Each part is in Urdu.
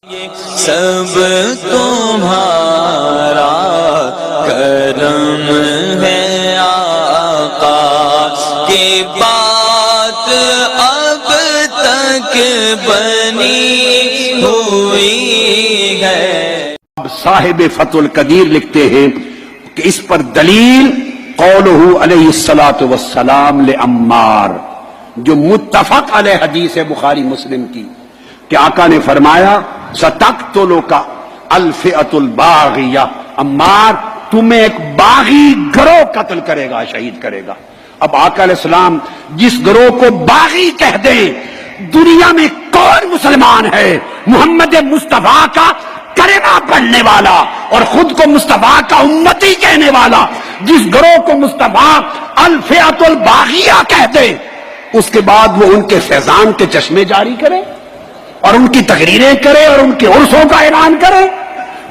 سب تمہارا کرم ہے آقا کی بات اب تک بنی ہوئی ہے۔ صاحب فتح القدیر لکھتے ہیں کہ اس پر دلیل قولہ علیہ الصلوۃ والسلام لعمار، جو متفق علیہ حدیث ہے بخاری مسلم کی، کہ آقا نے فرمایا ستقتلک الفئۃ الباغیہ، عمار تمہیں ایک باغی گروہ قتل کرے گا، شہید کرے گا۔ اب آقا علیہ السلام جس گروہ کو باغی کہہ دیں، دنیا میں کون مسلمان ہے محمد مصطفیٰ کا کلمہ پڑھنے والا اور خود کو مصطفیٰ کا امتی کہنے والا، جس گروہ کو مصطفیٰ الفئۃ الباغیہ کہہ دے، اس کے بعد وہ ان کے فیضان کے چشمے جاری کرے اور ان کی تقریریں کرے اور ان کے عرسوں کا اعلان کرے؟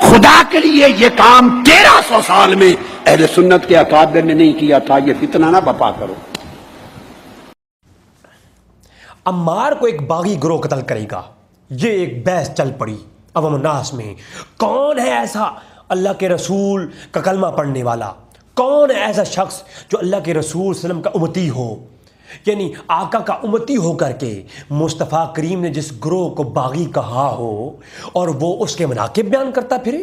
خدا کے لیے یہ کام 1300 سال میں اہل سنت کے اکابر نے نہیں کیا تھا، یہ فتنہ نہ بپا کرو۔ عمار کو ایک باغی گروہ قتل کرے گا، یہ ایک بحث چل پڑی عوام الناس میں۔ کون ہے ایسا اللہ کے رسول کا کلمہ پڑھنے والا؟ کون ہے ایسا شخص جو اللہ کے رسول صلی اللہ علیہ وسلم کا امتی ہو؟ یعنی آقا کا امتی ہو کر کے مصطفیٰ کریم نے جس گروہ کو باغی کہا ہو اور وہ اس کے مناقب بیان کرتا پھرے۔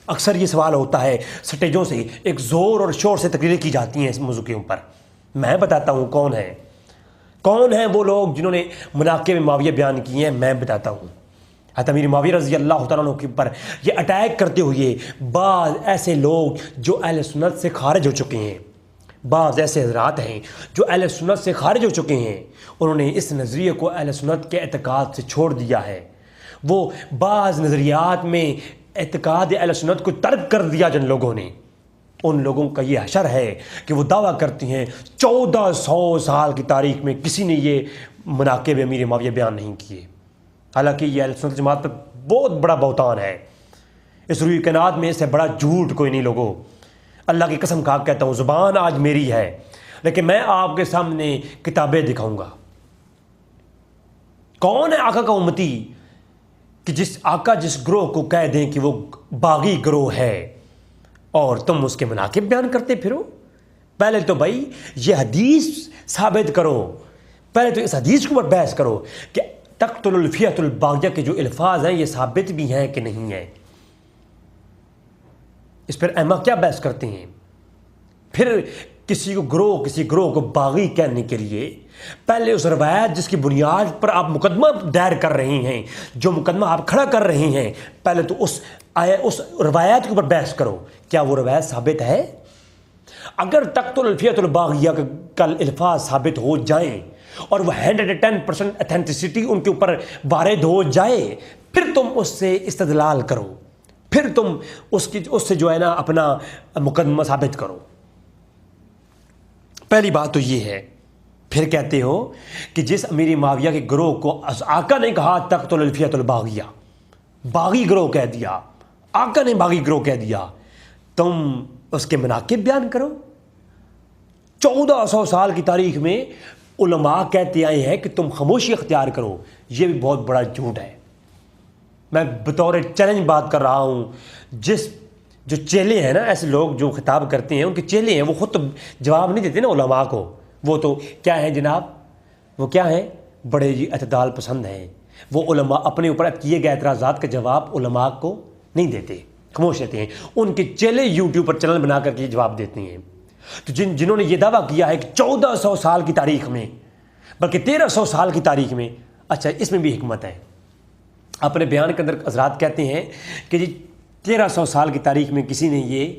اکثر یہ سوال ہوتا ہے، سٹیجوں سے ایک زور اور شور سے تقریریں کی جاتی ہیں اس موضوع کے اوپر۔ میں بتاتا ہوں کون ہیں وہ لوگ جنہوں نے مناقب معاویہ بیان کیے ہیں، میں بتاتا ہوں۔ حضرت امیر معاویہ رضی اللہ تعالیٰ عنہ کے اوپر یہ اٹیک کرتے ہوئے بعض ایسے لوگ جو اہل سنت سے خارج ہو چکے ہیں، بعض ایسے حضرات ہیں جو اہل سنت سے خارج ہو چکے ہیں، انہوں نے اس نظریے کو اہل سنت کے اعتقاد سے چھوڑ دیا ہے۔ وہ بعض نظریات میں اعتقاد اہل سنت کو ترک کر دیا جن لوگوں نے، ان لوگوں کا یہ حشر ہے کہ وہ دعویٰ کرتی ہیں 1400 سال کی تاریخ میں کسی نے یہ مناقب امیر معاویہ بیان نہیں کیے، حالانکہ یہ اہل سنت جماعت پر بہت بڑا بہتان ہے۔ اس روئے کائنات میں اس سے بڑا جھوٹ کوئی نہیں لوگوں۔ اللہ کی قسم کھا کہتا ہوں، زبان آج میری ہے لیکن میں آپ کے سامنے کتابیں دکھاؤں گا۔ کون ہے آقا کا امتی کہ جس آقا جس گروہ کو کہہ دیں کہ وہ باغی گروہ ہے اور تم اس کے مناقب بیان کرتے پھرو؟ پہلے تو بھائی یہ حدیث ثابت کرو، پہلے تو اس حدیث کے اوپر بحث کرو کہ تقتل الفئۃ الباغیہ کے جو الفاظ ہیں یہ ثابت بھی ہیں کہ نہیں ہیں۔ اس پر ائمہ کیا بحث کرتے ہیں؟ پھر کسی گروہ کو باغی کہنے کے لیے پہلے اس روایت جس کی بنیاد پر آپ مقدمہ دائر کر رہے ہیں، جو مقدمہ آپ کھڑا کر رہے ہیں، پہلے تو اس روایت کے اوپر بحث کرو، کیا وہ روایت ثابت ہے؟ اگر تقتل الفئۃ الباغیہ کا الفاظ ثابت ہو جائیں اور وہ 110% اتھینٹسٹی ان کے اوپر وارد ہو جائے، پھر تم اس سے استدلال کرو، پھر تم اس سے جو ہے نا اپنا مقدمہ ثابت کرو۔ پہلی بات تو یہ ہے۔ پھر کہتے ہو کہ جس امیر معاویہ کے گروہ کو آقا نے کہا تقتل الفئۃ الباغیہ، باغی گروہ کہہ دیا، آقا نے باغی گروہ کہہ دیا، تم اس کے مناقب بیان کرو۔ 1400 سال کی تاریخ میں علماء کہتے آئے ہیں کہ تم خاموشی اختیار کرو، یہ بھی بہت بڑا جھوٹ ہے۔ میں بطور چیلنج بات کر رہا ہوں، جو چیلے ہیں نا، ایسے لوگ جو خطاب کرتے ہیں ان کے چیلے ہیں، وہ خود تو جواب نہیں دیتے نا علماء کو، وہ تو کیا ہیں جناب، وہ کیا ہیں، بڑے اعتدال پسند ہیں، وہ علماء اپنے اوپر کیے گئے اعتراضات کا جواب علماء کو نہیں دیتے، خاموش رہتے ہیں، ان کے چیلے یوٹیوب پر چینل بنا کر کے جواب دیتے ہیں۔ تو جنہوں نے یہ دعویٰ کیا ہے کہ 1400 سال کی تاریخ میں، بلکہ 1300 سال کی تاریخ میں، اچھا اس میں بھی حکمت ہے۔ اپنے بیان کے اندر حضرات کہتے ہیں کہ جی 1300 سال کی تاریخ میں کسی نے یہ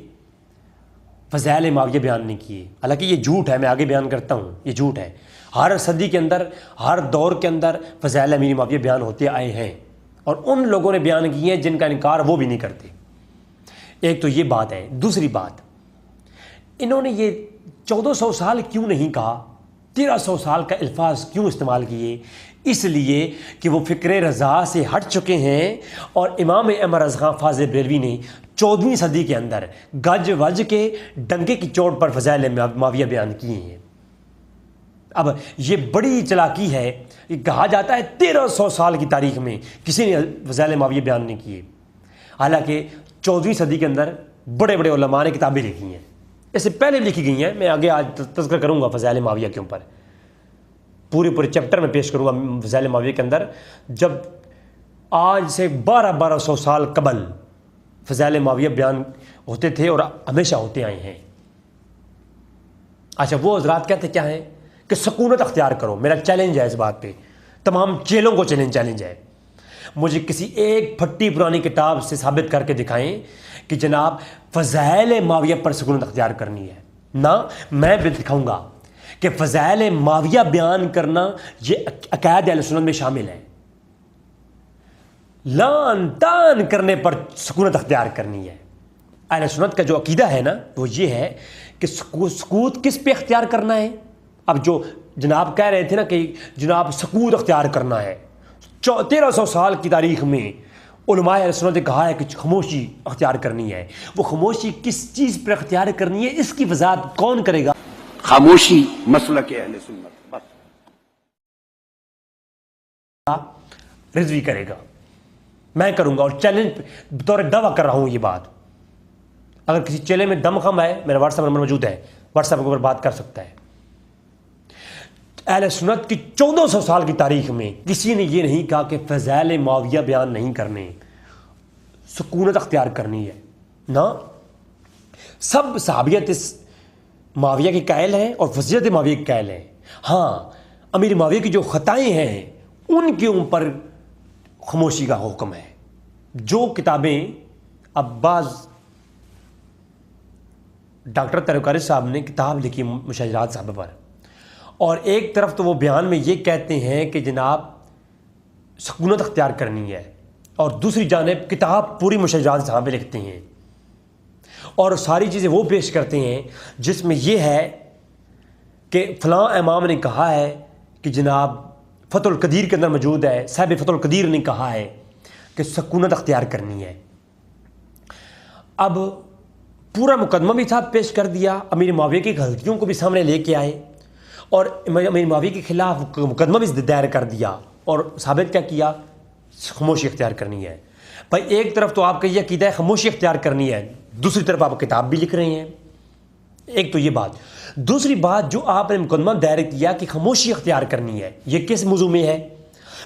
فضائل معاویہ بیان نہیں کیے، حالانکہ یہ جھوٹ ہے، میں آگے بیان کرتا ہوں، یہ جھوٹ ہے۔ ہر صدی کے اندر، ہر دور کے اندر فضائل امیر معاویہ بیان ہوتے آئے ہیں اور ان لوگوں نے بیان کیے ہیں جن کا انکار وہ بھی نہیں کرتے۔ ایک تو یہ بات ہے۔ دوسری بات، انہوں نے یہ 1400 سال کیوں نہیں کہا، 1300 سال کا الفاظ کیوں استعمال کیے؟ اس لیے کہ وہ فکر رضا سے ہٹ چکے ہیں اور امام احمد رضا خان فاضل بریلوی نے 14ویں صدی کے اندر گج وج کے ڈنکے کی چوٹ پر فضائل معاویہ بیان کیے ہیں۔ اب یہ بڑی چلاکی ہے یہ کہا جاتا ہے 1300 سال کی تاریخ میں کسی نے فضائل معاویہ بیان نہیں کیے، حالانکہ 14ویں صدی کے اندر بڑے بڑے علماء نے کتابیں لکھی ہیں، اس سے پہلے لکھی گئی ہیں. میں آگے آج تذکر کروں گا فضائل معاویہ کے اوپر، پورے چیپٹر میں پیش کروں گا فضائل معاویہ کے اندر. جب آج سے 1200 سال قبل فضائل معاویہ بیان ہوتے تھے اور ہمیشہ ہوتے آئے ہیں. اچھا، وہ حضرات کہتے کیا ہیں کہ سکونت اختیار کرو. میرا چیلنج ہے اس بات پہ، تمام چیلوں کو چیلنج ہے. مجھے کسی ایک پھٹی پرانی کتاب سے ثابت کر کے دکھائیں کہ جناب فضائل معاویہ پر سکونت اختیار کرنی ہے. نہ میں بھی دکھاؤں گا کہ فضائل معاویہ بیان کرنا یہ عقائد اہل سنت میں شامل ہے. لان تان کرنے پر سکونت اختیار کرنی ہے. اہل سنت کا جو عقیدہ ہے نا وہ یہ ہے کہ سکوت کس پہ اختیار کرنا ہے. اب جو جناب کہہ رہے تھے نا کہ جناب سکوت اختیار کرنا ہے، 1300 سال کی تاریخ میں علماء اہل سنت نے کہا ہے کہ خاموشی اختیار کرنی ہے. وہ خاموشی کس چیز پر اختیار کرنی ہے اس کی وضاحت کون کرے گا؟ خاموشی مسلک اہل سنت، بس رضوی کرے گا، میں کروں گا. اور چیلنج بطور دعویٰ کر رہا ہوں یہ بات. اگر کسی چیلے میں دم خم ہے، میرا واٹس ایپ نمبر موجود ہے، واٹس ایپ کے اوپر بات کر سکتا ہے. اہل سنت کی 1400 سال کی تاریخ میں کسی نے یہ نہیں کہا کہ فضائل معاویہ بیان نہیں کرنے، سکونت اختیار کرنی ہے. نہ، سب صحابیت اس معاویہ کے قائل ہیں اور فضیلت معاویہ کے قائل ہیں. ہاں، امیر معاویہ کی جو خطائیں ہیں ان کے اوپر خاموشی کا حکم ہے. جو کتابیں اب بعض ڈاکٹر ترکاری صاحب نے کتاب لکھی مشاجرات صاحب پر، اور ایک طرف تو وہ بیان میں یہ کہتے ہیں کہ جناب سکونت اختیار کرنی ہے، اور دوسری جانب کتاب پوری مشاجرات صاحب پہ لکھتے ہیں اور ساری چیزیں وہ پیش کرتے ہیں جس میں یہ ہے کہ فلاں امام نے کہا ہے کہ جناب فتح القدیر کے اندر موجود ہے، صاحب فتح القدیر نے کہا ہے کہ سکونت اختیار کرنی ہے. اب پورا مقدمہ بھی صاحب پیش کر دیا، امیر معاویہ کی غلطیوں کو بھی سامنے لے کے آئے اور امیر معاویہ کے خلاف مقدمہ بھی دائر کر دیا اور ثابت کیا کیا؟ خاموشی اختیار کرنی ہے. بھائی ایک طرف تو آپ کا یہ عقیدہ ہے خاموشی اختیار کرنی ہے، دوسری طرف آپ کتاب بھی لکھ رہے ہیں. ایک تو یہ بات. دوسری بات جو آپ نے مقدمہ دائر کیا کہ خاموشی اختیار کرنی ہے، یہ کس موضوع میں ہے؟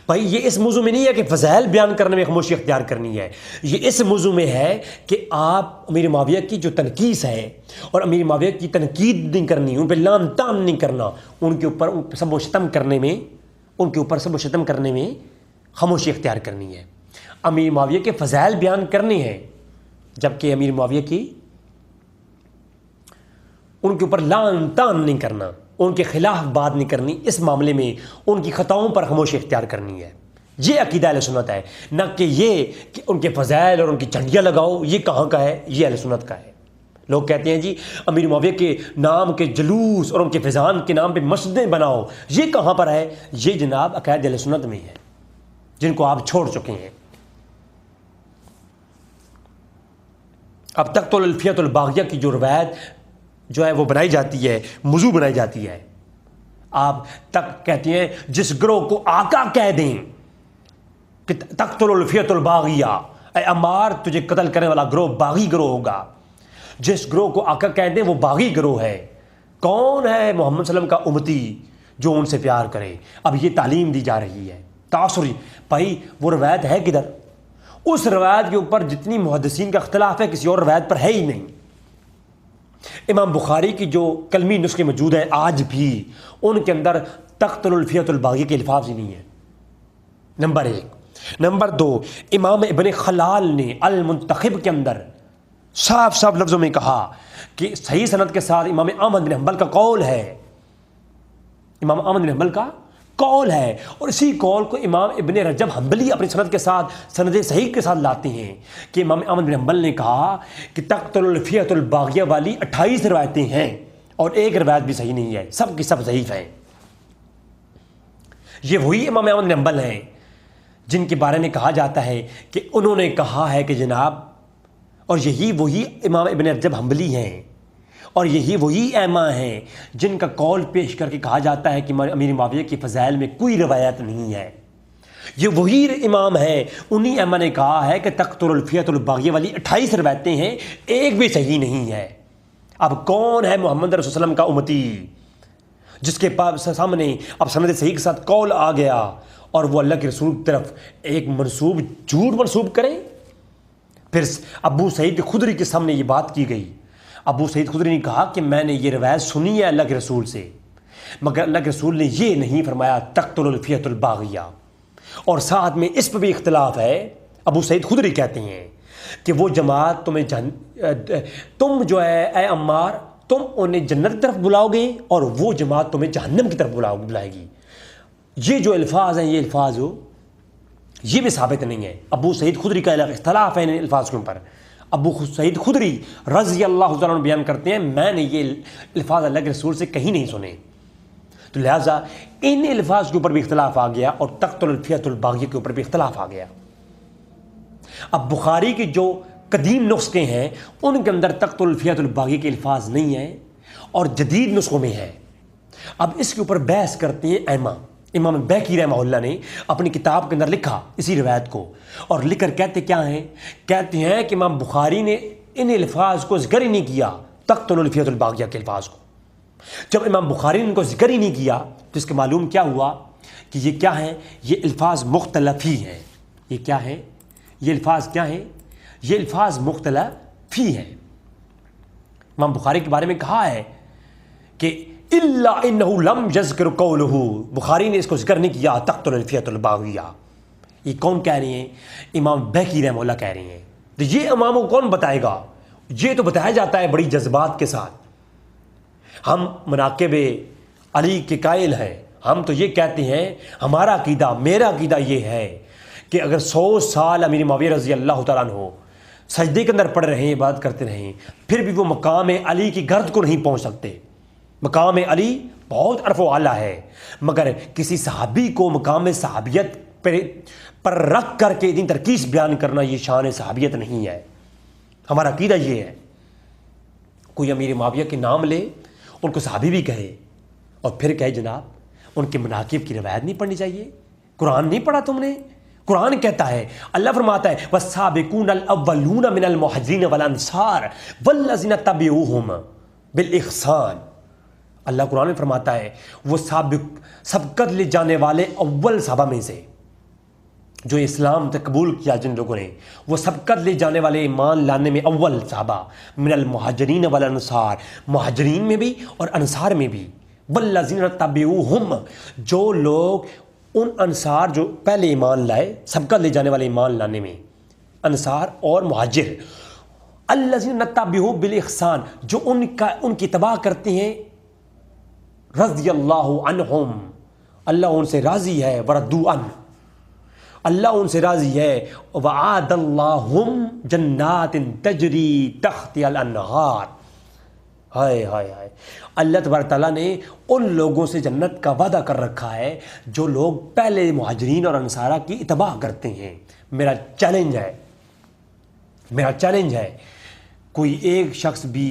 بھائی یہ اس موضوع میں نہیں ہے کہ فضائل بیان کرنے میں خاموشی اختیار کرنی ہے، یہ اس موضوع میں ہے کہ آپ امیر معاویہ کی جو تنقیص ہے اور امیر معاویہ کی تنقید نہیں کرنی، ان پہ لان تان نہیں کرنا، ان کے اوپر سب و شتم کرنے میں خاموشی اختیار کرنی ہے. امیر معاویہ کے فضائل بیان کرنے ہیں، جبکہ امیر معاویہ کی ان کے اوپر لان تان نہیں کرنا، ان کے خلاف بات نہیں کرنی، اس معاملے میں ان کی خطاؤں پر خاموشی اختیار کرنی ہے. یہ عقیدہ اہل سنت ہے، نہ کہ یہ کہ ان کے فضائل اور ان کی جھنڈیاں لگاؤ. یہ کہاں کا ہے؟ یہ اہل سنت کا ہے. لوگ کہتے ہیں جی امیر معاویہ کے نام کے جلوس اور ان کے فیضان کے نام پہ مسجدیں بناؤ. یہ کہاں پر ہے؟ یہ جناب عقائد اہل سنت میں ہے جن کو آپ چھوڑ چکے ہیں. اب تک تو الفیۃ الباغیہ کی جو روایت جو ہے وہ بنائی جاتی ہے، موضوع بنائی جاتی ہے. آپ تک کہتے ہیں جس گروہ کو آقا کہہ دیں کہ تقتل الفیۃ الباغیہ، اے عمار تجھے قتل کرنے والا گروہ باغی گروہ ہوگا. جس گروہ کو آقا کہہ دیں وہ باغی گروہ ہے. کون ہے؟ محمد صلی اللہ علیہ وسلم کا امتی جو ان سے پیار کرے. اب یہ تعلیم دی جا رہی ہے تاثری. بھائی وہ روایت ہے کدھر؟ اس روایت کے اوپر جتنی محدثین کا اختلاف ہے کسی اور روایت پر ہے ہی نہیں. امام بخاری کی جو کلمی نسخے موجود ہیں آج بھی، ان کے اندر تقتل الفیۃ الباغیہ کے الفاظ ہی نہیں ہے. نمبر 1. نمبر 2، امام ابن خلال نے المنتخب کے اندر صاف لفظوں میں کہا کہ صحیح سند کے ساتھ امام احمد بن حنبل کا قول ہے، امام احمد بن حنبل کا قول ہے، اور اسی قول کو امام ابن رجب حنبلی اپنی سند کے ساتھ سند صحیح کے ساتھ لاتے ہیں کہ امام احمد بن حنبل نے کہا کہ تقتل الفیۃ الباغیہ والی 28 روایتیں ہیں اور ایک روایت بھی صحیح نہیں ہے، سب کی سب ضعیف ہیں. یہ وہی امام احمد بن حنبل ہیں جن کے بارے میں کہا جاتا ہے کہ انہوں نے کہا ہے کہ جناب، اور یہی وہی امام ابن رجب حنبلی ہیں اور یہی وہی ائمہ ہیں جن کا قول پیش کر کے کہا جاتا ہے کہ امیر معاویہ کی فضائل میں کوئی روایت نہیں ہے. یہ وہی امام ہے، انہی ائمہ نے کہا ہے کہ تقتل الفیۃ الباغیہ والی 28 روایتیں ہیں، ایک بھی صحیح نہیں ہے. اب کون ہے محمد رسول اللہ علیہ وسلم کا امتی جس کے پاس سامنے اب سند صحیح کے ساتھ قول آ گیا اور وہ اللہ کے رسول کی طرف ایک جھوٹ منسوب کرے؟ پھر ابو سعید خدری کے سامنے یہ بات کی گئی. ابو سعید خدری نے کہا کہ میں نے یہ روایت سنی ہے اللہ کے رسول سے، مگر اللہ کے رسول نے یہ نہیں فرمایا تقتل الفیۃ الباغیہ. اور ساتھ میں اس پہ بھی اختلاف ہے. ابو سعید خدری کہتے ہیں کہ وہ جماعت تم جو ہے اے عمار تم انہیں جنت کی طرف بلاؤ گے اور وہ جماعت تمہیں جہنم کی طرف بلائے گی. یہ جو الفاظ ہیں یہ الفاظ یہ بھی ثابت نہیں ہے. ابو سعید خدری کا اختلاف ہے ان الفاظ کے اوپر. ابو سعید خدری رضی اللہ تعالیٰ عنہ بیان کرتے ہیں میں نے یہ الفاظ اللہ کے رسول سے کہیں نہیں سنے. تو لہٰذا ان الفاظ کے اوپر بھی اختلاف آ گیا اور تقتل الفیۃ الباغیہ کے اوپر بھی اختلاف آ گیا. اب بخاری کے جو قدیم نسخے ہیں ان کے اندر تقتل الفیۃ الباغیہ کے الفاظ نہیں ہیں اور جدید نسخوں میں ہے. اب اس کے اوپر بحث کرتے ہیں ائمہ. امام بیہقی رحمہ اللہ نے اپنی کتاب کے اندر لکھا اسی روایت کو اور لکھ کر کہتے کیا ہیں؟ کہتے ہیں کہ امام بخاری نے ان الفاظ کو ذکر ہی نہیں کیا تقتل الفیۃ الباغیہ کے الفاظ کو. جب امام بخاری نے ان کو ذکر ہی نہیں کیا تو اس کے معلوم کیا ہوا کہ یہ کیا ہیں؟ یہ الفاظ مختلف ہی ہیں. یہ کیا ہے؟ یہ الفاظ کیا ہیں؟ یہ الفاظ مختلف ہی ہیں. امام بخاری کے بارے میں کہا ہے کہ الا انہ لم یذکر قولہ، بخاری نے اس کو ذکر نہیں کیا تقتل الفیۃ الباغیہ. یہ کون کہہ رہے ہیں؟ امام بیہقی رحمہ اللہ کہہ رہے ہیں. تو یہ امام کو کون بتائے گا؟ یہ تو بتایا جاتا ہے بڑی جذبات کے ساتھ. ہم مناقب علی کے قائل ہیں. ہم تو یہ کہتے ہیں ہمارا عقیدہ میرا عقیدہ یہ ہے کہ اگر 100 سال امیر معاویہ رضی اللہ تعالیٰ عنہ سجدے کے اندر پڑھ رہے ہیں عبادت کرتے رہیں پھر بھی وہ مقام علی کی گرد کو نہیں پہنچ سکتے. مقام علی بہت عرف و اعلیٰ ہے مگر کسی صحابی کو مقام صحابیت پر رکھ کر کے اتنی ترکیز بیان کرنا یہ شان صحابیت نہیں ہے. ہمارا عقیدہ یہ ہے کوئی امیر معاویہ کے نام لے ان کو صحابی بھی کہے اور پھر کہے جناب ان کے مناقب کی روایت نہیں پڑھنی چاہیے. قرآن نہیں پڑھا تم نے؟ قرآن کہتا ہے اللہ فرماتا ہے والسابقون الاولون من المہاجرین والانصار والذین تبعوہم بالاحسان. اللہ قرآن میں فرماتا ہے وہ سبقت لے جانے والے اول صحابہ میں سے جو اسلام سے قبول کیا جن لوگوں نے وہ سبقت لے جانے والے ایمان لانے میں اول صحابہ من المہاجرین والانصار مہاجرین میں بھی اور انصار میں بھی والذین تبعوہم جو لوگ ان انصار جو پہلے ایمان لائے سبقت لے جانے والے ایمان لانے میں انصار اور مہاجر الذین تبعوا بالاحسان جو ان کی اتباع کرتے ہیں رضی اللہ عنہم اللہ ان سے راضی ہے وردوا عنہ اللہ ان سے راضی ہے وعد اللہم جنات تجری تحت الانہار. ہائے ہائے ہائے اللہ تبارک تعالیٰ نے ان لوگوں سے جنت کا وعدہ کر رکھا ہے جو لوگ پہلے مہاجرین اور انصارہ کی اتباع کرتے ہیں. میرا چیلنج ہے کوئی ایک شخص بھی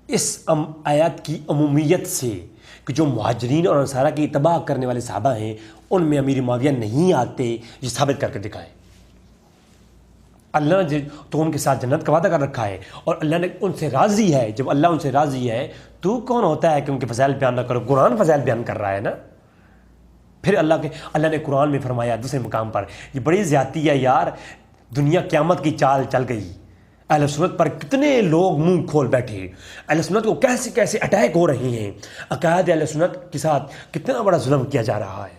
اس آیت کی عمومیت سے کہ جو مہاجرین اور انصارہ کی اتباع کرنے والے صحابہ ہیں ان میں امیر معاویہ نہیں آتے یہ ثابت کر کے دکھائے. اللہ نے تو ان کے ساتھ جنت کا وعدہ کر رکھا ہے اور اللہ نے ان سے راضی ہے. جب اللہ ان سے راضی ہے تو کون ہوتا ہے کہ ان کے فضائل بیان نہ کرو؟ قرآن فضائل بیان کر رہا ہے نا. پھر اللہ نے قرآن میں فرمایا دوسرے مقام پر یہ بڑی زیادتی ہے یار دنیا قیامت کی چال چل گئی. اہل سنت پر کتنے لوگ منہ کھول بیٹھے. اہل سنت کو کیسے کیسے اٹیک ہو رہے ہیں. عقائد اہل سنت کے ساتھ کتنا بڑا ظلم کیا جا رہا ہے.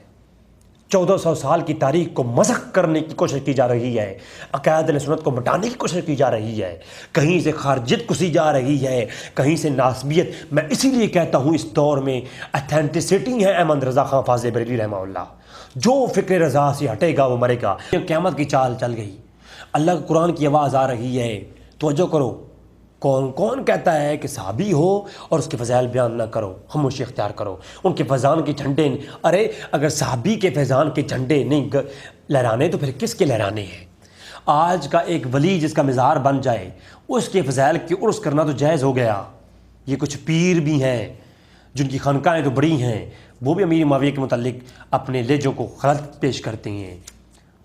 1400 سال کی تاریخ کو مسخ کرنے کی کوشش کی جا رہی ہے. عقائد اہل سنت کو مٹانے کی کوشش کی جا رہی ہے. کہیں سے خارجیت کسی جا رہی ہے کہیں سے ناسبیت. میں اسی لیے کہتا ہوں اس دور میں اتھینٹسٹی ہے احمد رضا خان فاضل بریلوی رحمہ اللہ. جو فکر رضا سے ہٹے گا وہ مرے گا. قیامت کی چال چل گئی. اللہ کے قرآن کی آواز آ رہی ہے توجہ کرو. کون کون کہتا ہے کہ صحابی ہو اور اس کے فضائل بیان نہ کرو خاموشی اختیار کرو ان کے فیضان کے جھنڈے. ارے اگر صحابی کے فیضان کے جھنڈے نہیں لہرانے تو پھر کس کے لہرانے ہیں؟ آج کا ایک ولی جس کا مزار بن جائے اس کے فضائل کی عرس کرنا تو جائز ہو گیا. یہ کچھ پیر بھی ہیں جن کی خانقاہیں تو بڑی ہیں، وہ بھی امیر معاویہ کے متعلق اپنے لہجوں کو غلط پیش کرتے ہیں،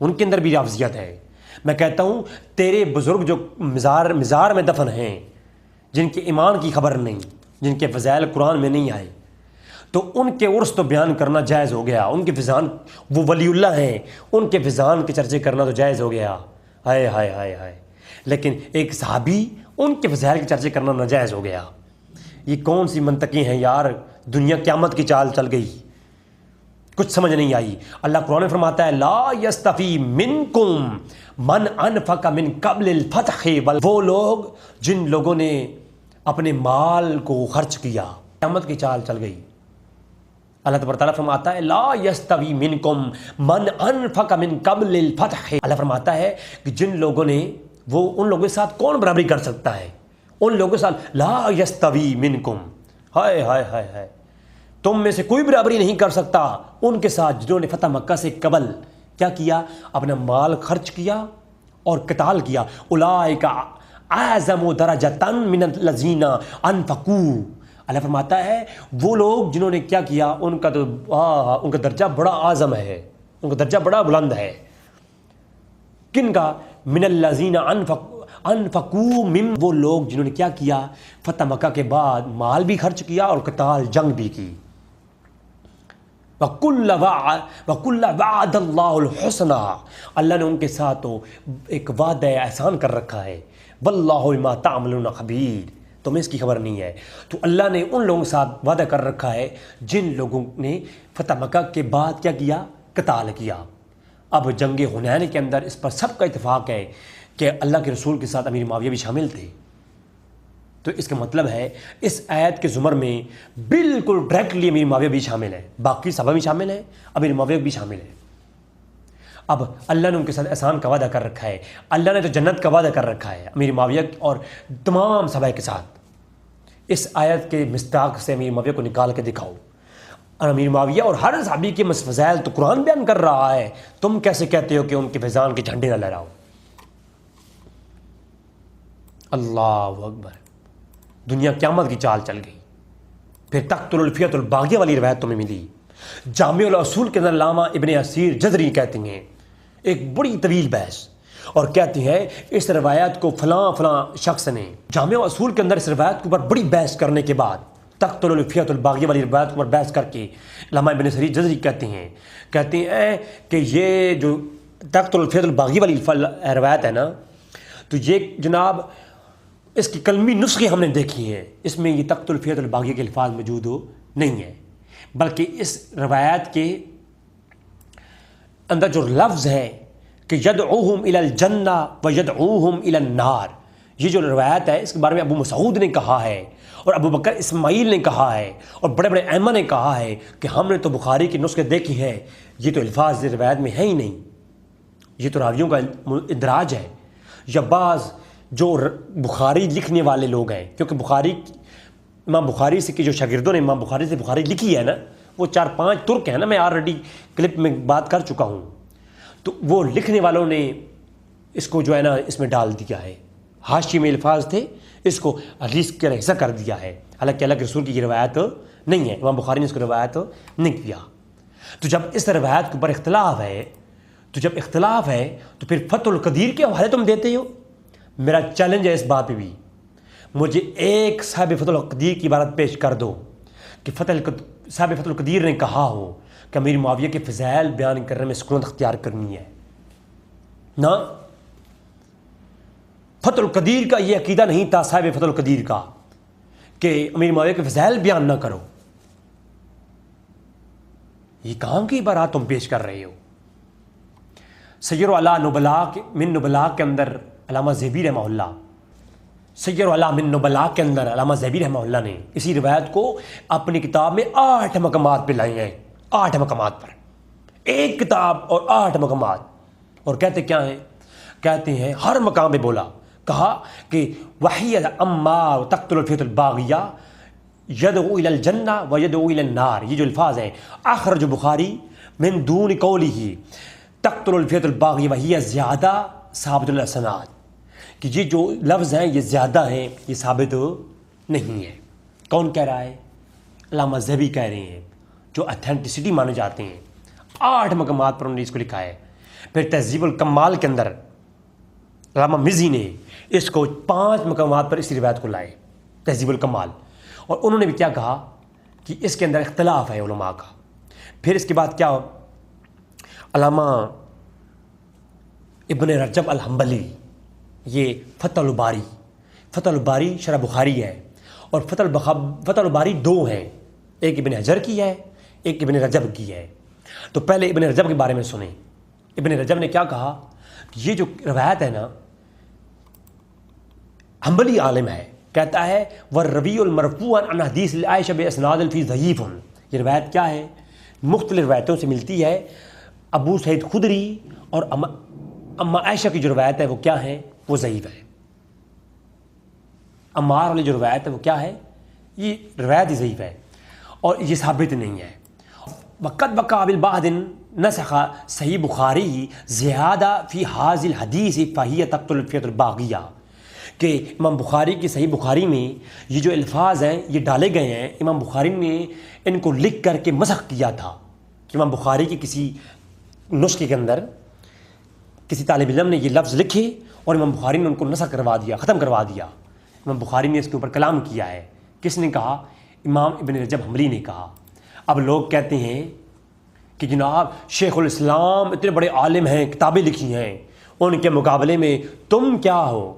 ان کے اندر بھی رافضیت ہے۔ میں کہتا ہوں تیرے بزرگ جو مزار میں دفن ہیں، جن کے ایمان کی خبر نہیں، جن کے فضائل قرآن میں نہیں آئے، تو ان کے عرس تو بیان کرنا جائز ہو گیا، ان کے فضان، وہ ولی اللہ ہیں، ان کے فضان کے چرچے کرنا تو جائز ہو گیا، ہائے ہائے ہائے ہائے، لیکن ایک صحابی ان کے فضائل کے چرچے کرنا ناجائز ہو گیا۔ یہ کون سی منطقیں ہیں یار، دنیا قیامت کی چال چل گئی، کچھ سمجھ نہیں آئی۔ اللہ قرآن میں فرماتا ہے لا یستفی منکم من انفق من قبل الفتح، وہ لوگ جن لوگوں نے اپنے مال کو خرچ کیا، قیامت کی چال چل گئی۔ اللہ تبارک تعالیٰ فرماتا ہے لا یستوی منکم من انفق من قبل الفتح، اللہ فرماتا ہے کہ جن لوگوں نے، وہ ان لوگوں کے ساتھ کون برابری کر سکتا ہے، ان لوگوں کے ساتھ لا یستوی منکم، ہائے ہائے ہائے ہائے، تم میں سے کوئی برابری نہیں کر سکتا ان کے ساتھ جنہوں نے فتح مکہ سے قبل کیا کیا، اپنا مال خرچ کیا اور قتال کیا۔ اولئک اعظم درجۃ من الذین انفقوا، اللہ فرماتا ہے وہ لوگ جنہوں نے کیا کیا، ان کا درجہ بڑا اعظم ہے، ان کا درجہ بڑا بلند ہے۔ کن کا؟ من الذین انفقوا، من وہ لوگ جنہوں نے کیا کیا، فتح مکہ کے بعد مال بھی خرچ کیا اور قتال جنگ بھی کی۔ وَكُلَّ وَعَدَ اللَّهُ الْحُسْنَى، اللہ نے ان کے ساتھ تو ایک وعدہ احسان کر رکھا ہے، وَاللَّهُ بِمَا تَعْمَلُونَ خَبِيرٌ، تمہیں اس کی خبر نہیں ہے۔ تو اللہ نے ان لوگوں کے ساتھ وعدہ کر رکھا ہے جن لوگوں نے فتح مکہ کے بعد کیا کیا، قتال کیا۔ اب جنگ حنین کے اندر اس پر سب کا اتفاق ہے کہ اللہ کے رسول کے ساتھ امیر معاویہ بھی شامل تھے، تو اس کا مطلب ہے اس آیت کے زمر میں بالکل ڈائریکٹلی امیر معاویہ بھی شامل ہے، باقی صحابہ بھی شامل ہیں، امیر معاویہ بھی شامل ہے۔ اب اللہ نے ان کے ساتھ احسان کا وعدہ کر رکھا ہے، اللہ نے تو جنت کا وعدہ کر رکھا ہے امیر معاویہ اور تمام صحابہ کے ساتھ۔ اس آیت کے مصداق سے امیر معاویہ کو نکال کے دکھاؤ، اور امیر معاویہ اور ہر صحابی کے فضائل تو قرآن بیان کر رہا ہے، تم کیسے کہتے ہو کہ ان کے فیضان کے جھنڈے نہ لہراؤ؟ اللہ اکبر، دنیا قیامت کی چال چل گئی۔ پھر تقتل الفیۃ الباغیہ والی روایت تمہیں ملی، جامع الاصول کے اندر علامہ ابن اسیر جزری کہتے ہیں ایک بڑی طویل بحث، اور کہتے ہیں اس روایت کو فلاں فلاں شخص نے، جامع الاصول کے اندر اس روایت کے اوپر بڑی بحث کرنے کے بعد، تقتل الفیۃ الباغیہ والی روایت کے اوپر بحث کر کے علامہ ابن اسیر جزری کہتے ہیں کہ یہ جو تقتل الفیۃ الباغیہ والی روایت ہے نا، تو یہ جناب اس کی کلمی نسخے ہم نے دیکھی ہیں، اس میں یہ تقتل الفیۃ الباغیہ کے الفاظ موجود نہیں ہے، بلکہ اس روایت کے اندر جو لفظ ہے کہ یدعوہم الی الجنہ ویدعوہم الی النار، یہ جو روایت ہے اس کے بارے میں ابو مسعود نے کہا ہے اور ابو بکر اسماعیل نے کہا ہے اور بڑے بڑے ائمہ نے کہا ہے کہ ہم نے تو بخاری کے نسخے دیکھے ہیں، یہ تو الفاظ روایت میں ہے ہی نہیں، یہ تو راویوں کا ادراج ہے، یا بعض جو بخاری لکھنے والے لوگ ہیں، کیونکہ امام بخاری سے کی جو شاگردوں نے امام بخاری سے بخاری لکھی ہے نا، وہ 4-5 ترک ہیں نا، میں آلریڈی کلپ میں بات کر چکا ہوں، تو وہ لکھنے والوں نے اس کو جو ہے نا اس میں ڈال دیا ہے، حاشی میں الفاظ تھے، اس کو حدیث کا حصہ کر دیا ہے، حالانکہ اللہ کے رسول کی یہ روایت نہیں ہے، امام بخاری نے اس کو روایت نہیں کیا۔ تو جب اس روایت کے اوپر اختلاف ہے تو پھر فتح القدیر کے حوالے تم دیتے ہو۔ میرا چیلنج ہے اس بات پہ بھی، مجھے ایک صاحب فتح القدیر کی عبارت پیش کر دو کہ صاحب فتح القدیر نے کہا ہو کہ امیر معاویہ کے فضائل بیان کرنے میں سکونت اختیار کرنی ہے۔ نہ، فتح القدیر کا یہ عقیدہ نہیں تھا صاحب فتح القدیر کا کہ امیر معاویہ کے فضائل بیان نہ کرو۔ یہ کہاں کی عبارات تم پیش کر رہے ہو؟ سیر اعلیٰ نبلاء من نبلاء کے اندر علامہ زیبی رحمہ اللہ، سیر اعلیٰ من نبلاء کے اندر علامہ زیبی رحمہ اللہ نے اسی روایت کو اپنی کتاب میں 8 مقامات پہ لائے ہیں، 8 مقامات پر، ایک کتاب اور 8 مقامات، اور کہتے کیا ہیں؟ کہتے ہیں ہر مقام پہ کہا کہ وحی عمار تقتل الفیۃ الباغیہ یدعو الی الجنہ و یدعو الی النار، یہ جو الفاظ ہیں اخرج بخاری من دون قولہ تقتل الفیۃ الباغیہ وہی زیادہ ثابت الاسناد، کہ یہ جو لفظ ہیں یہ زیادہ ہیں، یہ ثابت نہیں ہے۔ کون کہہ رہا ہے؟ علامہ ذہبی کہہ رہے ہیں، جو اتھینٹسٹی مانے جاتے ہیں. 8 مقامات پر انہوں نے اس کو لکھا ہے. پھر تہذیب الکمال کے اندر علامہ مزی نے اس کو 5 مقامات پر اس روایت کو لائے، تہذیب الکمال. اور انہوں نے بھی کیا کہا کہ اس کے اندر اختلاف ہے علماء کا. پھر اس کے بعد کیا، علامہ ابن رجب الحنبلی، یہ فتح الباری شرح بخاری ہے، اور فتح الباری 2 ہیں، ایک ابن حجر کی ہے، ایک ابن رجب کی ہے. تو پہلے ابن رجب کے بارے میں سنیں. ابن رجب نے کیا کہا کہ یہ جو روایت ہے نا، حنبلی عالم ہے، کہتا ہے والروی المرفوع عن حدیث عائشہ باسناد فی ضعیف. یہ روایت کیا ہے؟ مختلف روایتوں سے ملتی ہے. ابو سعید خدری اور اما عائشہ کی جو روایت ہے وہ کیا ہے؟ وہ ضعیف ہے. عمار والی جو روایت ہے وہ کیا ہے؟ یہ روایت ہی ضعیف ہے اور یہ ثابت نہیں ہے. وقت بقابل بعد نسخ صحیح بخاری زیادہ فی حاضل الحدیث فہی تقتل الفیۃ الباغیہ، کہ امام بخاری کی صحیح بخاری میں یہ جو الفاظ ہیں یہ ڈالے گئے ہیں. امام بخاری نے ان کو لکھ کر کے مسخ کیا تھا کہ امام بخاری کی کسی نسخے کے اندر کسی طالب علم نے یہ لفظ لکھے اور امام بخاری نے ان کو نسخ کروا دیا، ختم کروا دیا. امام بخاری نے اس کے اوپر کلام کیا ہے. کس نے کہا؟ امام ابن رجب حنبلی نے کہا. اب لوگ کہتے ہیں کہ جناب شیخ الاسلام اتنے بڑے عالم ہیں، کتابیں لکھی ہیں، ان کے مقابلے میں تم کیا ہو،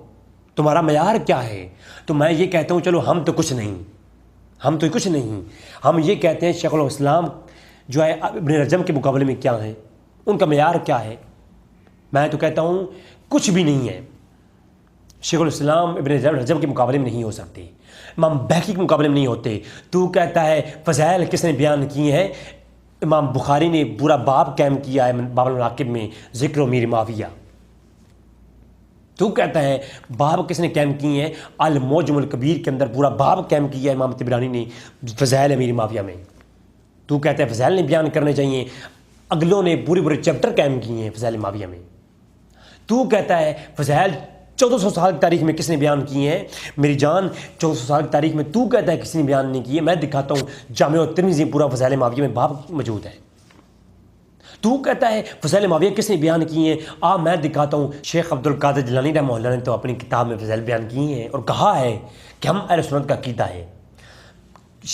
تمہارا معیار کیا ہے؟ تو میں یہ کہتا ہوں چلو ہم تو کچھ نہیں، ہم یہ کہتے ہیں شیخ الاسلام جو ہے ابن رجب کے مقابلے میں کیا ہیں، ان کا معیار کیا ہے؟ میں تو کہتا ہوں کچھ بھی نہیں ہے. شیخ الاسلام ابن رجب کے مقابلے میں نہیں ہو سکتے، امام بہقی کے مقابلے میں نہیں ہوتے. تو کہتا ہے فضائل کس نے بیان کیے ہیں؟ امام بخاری نے پورا باب قائم کیا ہے باب المناقب میں، ذکر و امیر معاویہ. تو کہتا ہے باب کس نے قائم کیے ہیں؟ المعجم الکبیر کے اندر پورا باب قائم کیا ہے امام طبرانی نے فضائل امیر معاویہ میں. تو کہتا ہے فضائل نے بیان کرنے چاہیے، اگلوں نے پورے چیپٹر قائم کیے ہیں فضائل معاویہ میں. تو کہتا ہے فضائل 1400 سال کی تاریخ میں کس نے بیان کیے ہیں؟ میری جان 1400 سال کی تاریخ میں تو کہتا ہے کسی نے بیان نہیں کیے. میں دکھاتا ہوں جامع الترمذی پورا فضائل معاویہ میں باب موجود ہے. تو کہتا ہے فضائل معاویہ کس نے بیان کیے ہیں؟ میں دکھاتا ہوں شیخ عبد القادر جیلانی رحمہ اللہ نے تو اپنی کتاب میں فضائل بیان کیے ہیں اور کہا ہے کہ ہم اہل سنت کا عقیدہ ہے.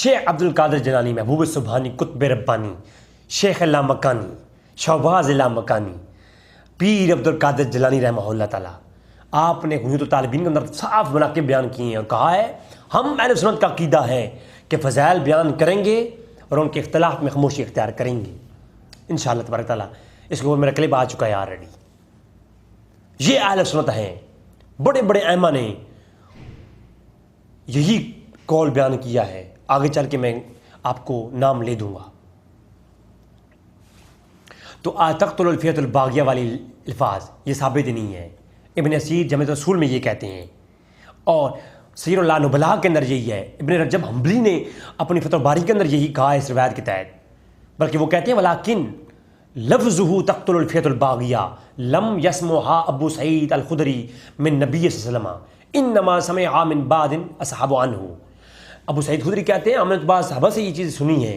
شیخ عبد القادر جیلانی، محبوب سبحانی، قطب ربانی، شیخ لامکانی، شہباز لامکانی، پیر عبد القادر جیلانی رحمہ اللہ تعالیٰ، آپ نے حجت الطالبین کے اندر صاف مناقب بیان کیے ہیں اور کہا ہے ہم اہل سنت کا عقیدہ ہے کہ فضائل بیان کریں گے اور ان کے اختلاف میں خاموشی اختیار کریں گے انشاءاللہ تبارک تعالیٰ. اس کے اوپر میرا کلپ آ چکا ہے آلریڈی. یہ اہل سنت ہیں، بڑے بڑے ائمہ نے یہی قول بیان کیا ہے. آگے چل کے میں آپ کو نام لے دوں گا. تو تقتل الفیۃ الباغیہ والی الفاظ یہ ثابت نہیں ہے. ابن اسیر جامع رسول میں یہ کہتے ہیں اور سیر اللہ نبلاء کے اندر یہی ہے. ابن رجب حنبلی نے اپنی فتح الباری کے اندر یہی کہا ہے اس روایت کے تحت، بلکہ وہ کہتے ہیں ولیکن لفظہ تقتل الفیۃ الباغیہ لم یسمعها ابو سعید الخدری من نبی صلی اللہ علیہ وسلم انما سمعها من بعض اصحاب عنہ. ابو سعید خدری کہتے ہیں ہم نے بعض صحابہ سے یہ چیز سنی ہے،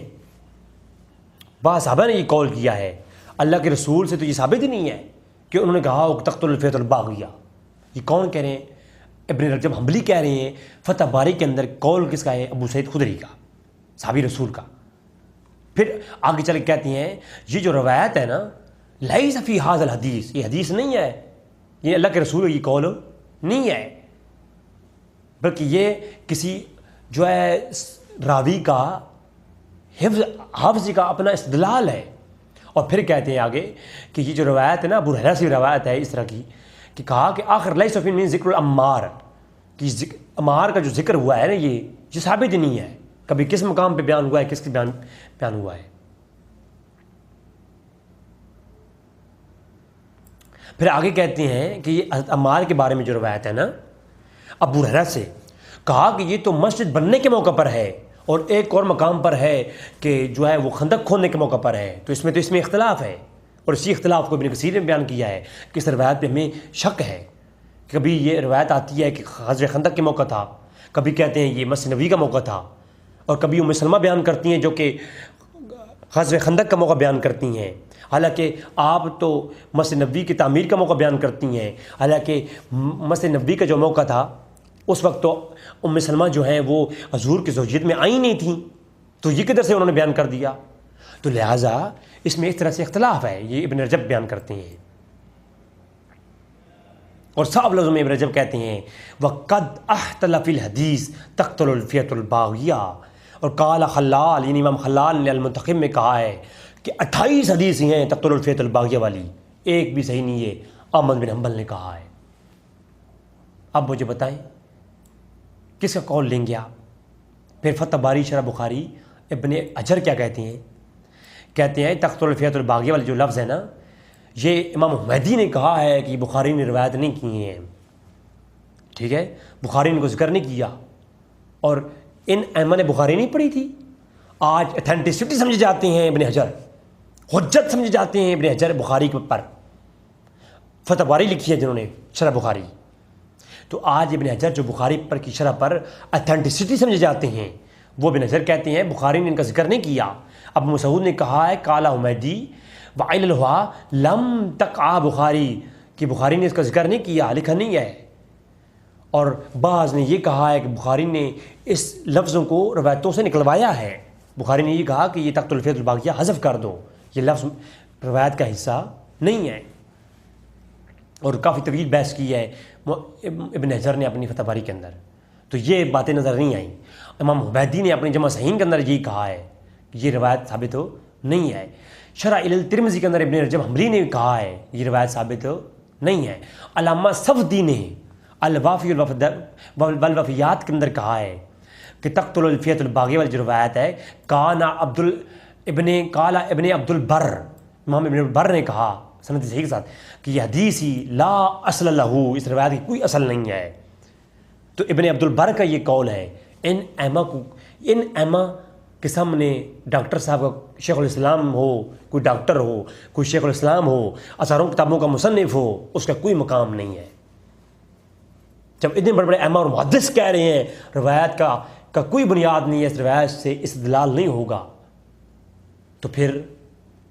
بعض صحابہ نے یہ قول کیا ہے، اللہ کے رسول سے تو یہ ثابت ہی نہیں ہے کہ انہوں نے کہا تقتل الفیۃ الباغیہ. یہ کون کہہ رہے ہیں؟ ابن رجب حنبلی کہہ رہے ہیں. فتح باری کے اندر قول کس کا ہے؟ ابو سعید خدری کا، صحابی رسول کا. پھر آگے چل کے کہتے ہیں یہ جو روایت ہے نا لیس فی ھذا الحدیث، یہ حدیث نہیں ہے، یہ اللہ کے رسول کی قول نہیں ہے، بلکہ یہ کسی جو ہے راوی کا حفظ کا اپنا استدلال ہے. اور پھر کہتے ہیں آگے کہ یہ جو روایت ہے نا ابو ہریرہ سے روایت ہے اس طرح کی کہ کہا کہ آخر لیس فی من ذکر العمار، کہ عمار کا جو ذکر ہوا ہے نا یہ ثابت نہیں ہے، کبھی کس مقام پہ بیان ہوا ہے، کس کے بیان ہوا ہے. پھر آگے کہتے ہیں کہ یہ عمار کے بارے میں جو روایت ہے نا ابو ہریرہ سے کہا کہ یہ تو مسجد بننے کے موقع پر ہے اور ایک اور مقام پر ہے کہ جو ہے وہ خندق کھودنے کے موقع پر ہے. تو اس میں اختلاف ہے اور اسی اختلاف کو ابن کثیر نے بیان کیا ہے کہ اس روایت پہ ہمیں شک ہے. کبھی یہ روایت آتی ہے کہ غزوہ خندق کے موقع تھا، کبھی کہتے ہیں یہ مسجد نبوی کا موقع تھا. اور کبھی ام سلمہ بیان کرتی ہیں جو کہ غزوہ خندق کا موقع بیان کرتی ہیں، حالانکہ آپ تو مسجد نبوی کی تعمیر کا موقع بیان کرتی ہیں، حالانکہ مسجد نبوی کا جو موقع تھا اس وقت تو ام سلمہ جو ہیں وہ حضور کی زوجیت میں آئی نہیں تھیں، تو یہ کدھر سے انہوں نے بیان کر دیا؟ تو لہٰذا اس میں اس طرح سے اختلاف ہے، یہ ابن رجب بیان کرتے ہیں اور صاحب لفظوں میں ابن رجب کہتے ہیں وَقَدْ اَحْتَلَ فِي الْحَدِيثِ تَقْتُلُ الْفِيَةُ الْبَاغِيَةَ، اور قال خلال یعنی امام خلال نے المنتخب میں کہا ہے کہ 28 حدیث ہیں تقتل الفیۃ الباغیہ والی، ایک بھی صحیح نہیں ہے، احمد بن حنبل نے کہا ہے۔ اب مجھے بتائیں کس کا قول لیں گے آپ؟ پھر فتح باری شرح بخاری ابن حجر کیا کہتے ہیں تقتل الفیۃ الباغیہ والے جو لفظ ہے نا، یہ امام حمیدی نے کہا ہے کہ بخاری نے روایت نہیں کی ہیں، ٹھیک ہے، بخاری نے کو ذکر نہیں کیا، اور ان ائمہ نے بخاری نہیں پڑھی تھی۔ آج اتھینٹسٹی سمجھے جاتے ہیں ابن حجر، حجت سمجھے جاتے ہیں ابن حجر بخاری کے پر، فتح باری لکھی ہے جنہوں نے شرح بخاری، تو آج ابن حجر جو بخاری پر کی شرح پر اتھینٹسٹی سمجھے جاتے ہیں، وہ ابن حجر کہتے ہیں بخاری نے ان کا ذکر نہیں کیا۔ اب مسعود نے کہا ہے قال حمیدی وعیل الہوا لم تقع بخاری، کہ بخاری نے اس کا ذکر نہیں کیا، لکھا نہیں ہے، اور بعض نے یہ کہا ہے کہ بخاری نے اس لفظوں کو روایتوں سے نکلوایا ہے، بخاری نے یہ کہا کہ یہ تقتل الفیۃ الباغیہ حذف کر دو، یہ لفظ روایت کا حصہ نہیں ہے، اور کافی طویل بحث کی ہے ابن حجر نے اپنی فتح باری کے اندر، تو یہ باتیں نظر نہیں آئیں۔ امام حمیدی نے اپنی جمع صحیح کے اندر یہی کہا ہے کہ یہ روایت ثابت ہو نہیں ہے۔ شرح ترمذی کے اندر ابن رجب حنبلی نے کہا ہے یہ روایت ثابت ہو نہیں ہے۔ علامہ صفدی نے الوافی والوفیات کے اندر کہا ہے کہ تقتل الفیۃ الباغیہ والی جو روایت ہے قال ابن عبد البر، امام ابن البر نے کہا سند صحیح کے ساتھ کہ یہ حدیث ہی لا اصل لہ، اس روایت کی کوئی اصل نہیں ہے۔ تو ابن عبد البر کا یہ قول ہے۔ ان ائمہ کے سامنے ڈاکٹر صاحب کا شیخ الاسلام ہو، کوئی ڈاکٹر ہو، کوئی شیخ الاسلام ہو، ہزاروں کتابوں کا مصنف ہو، اس کا کوئی مقام نہیں ہے۔ جب اتنے بڑے بڑے ائمہ اور محدث کہہ رہے ہیں روایت کا کوئی بنیاد نہیں ہے، اس روایت سے استدلال نہیں ہوگا، تو پھر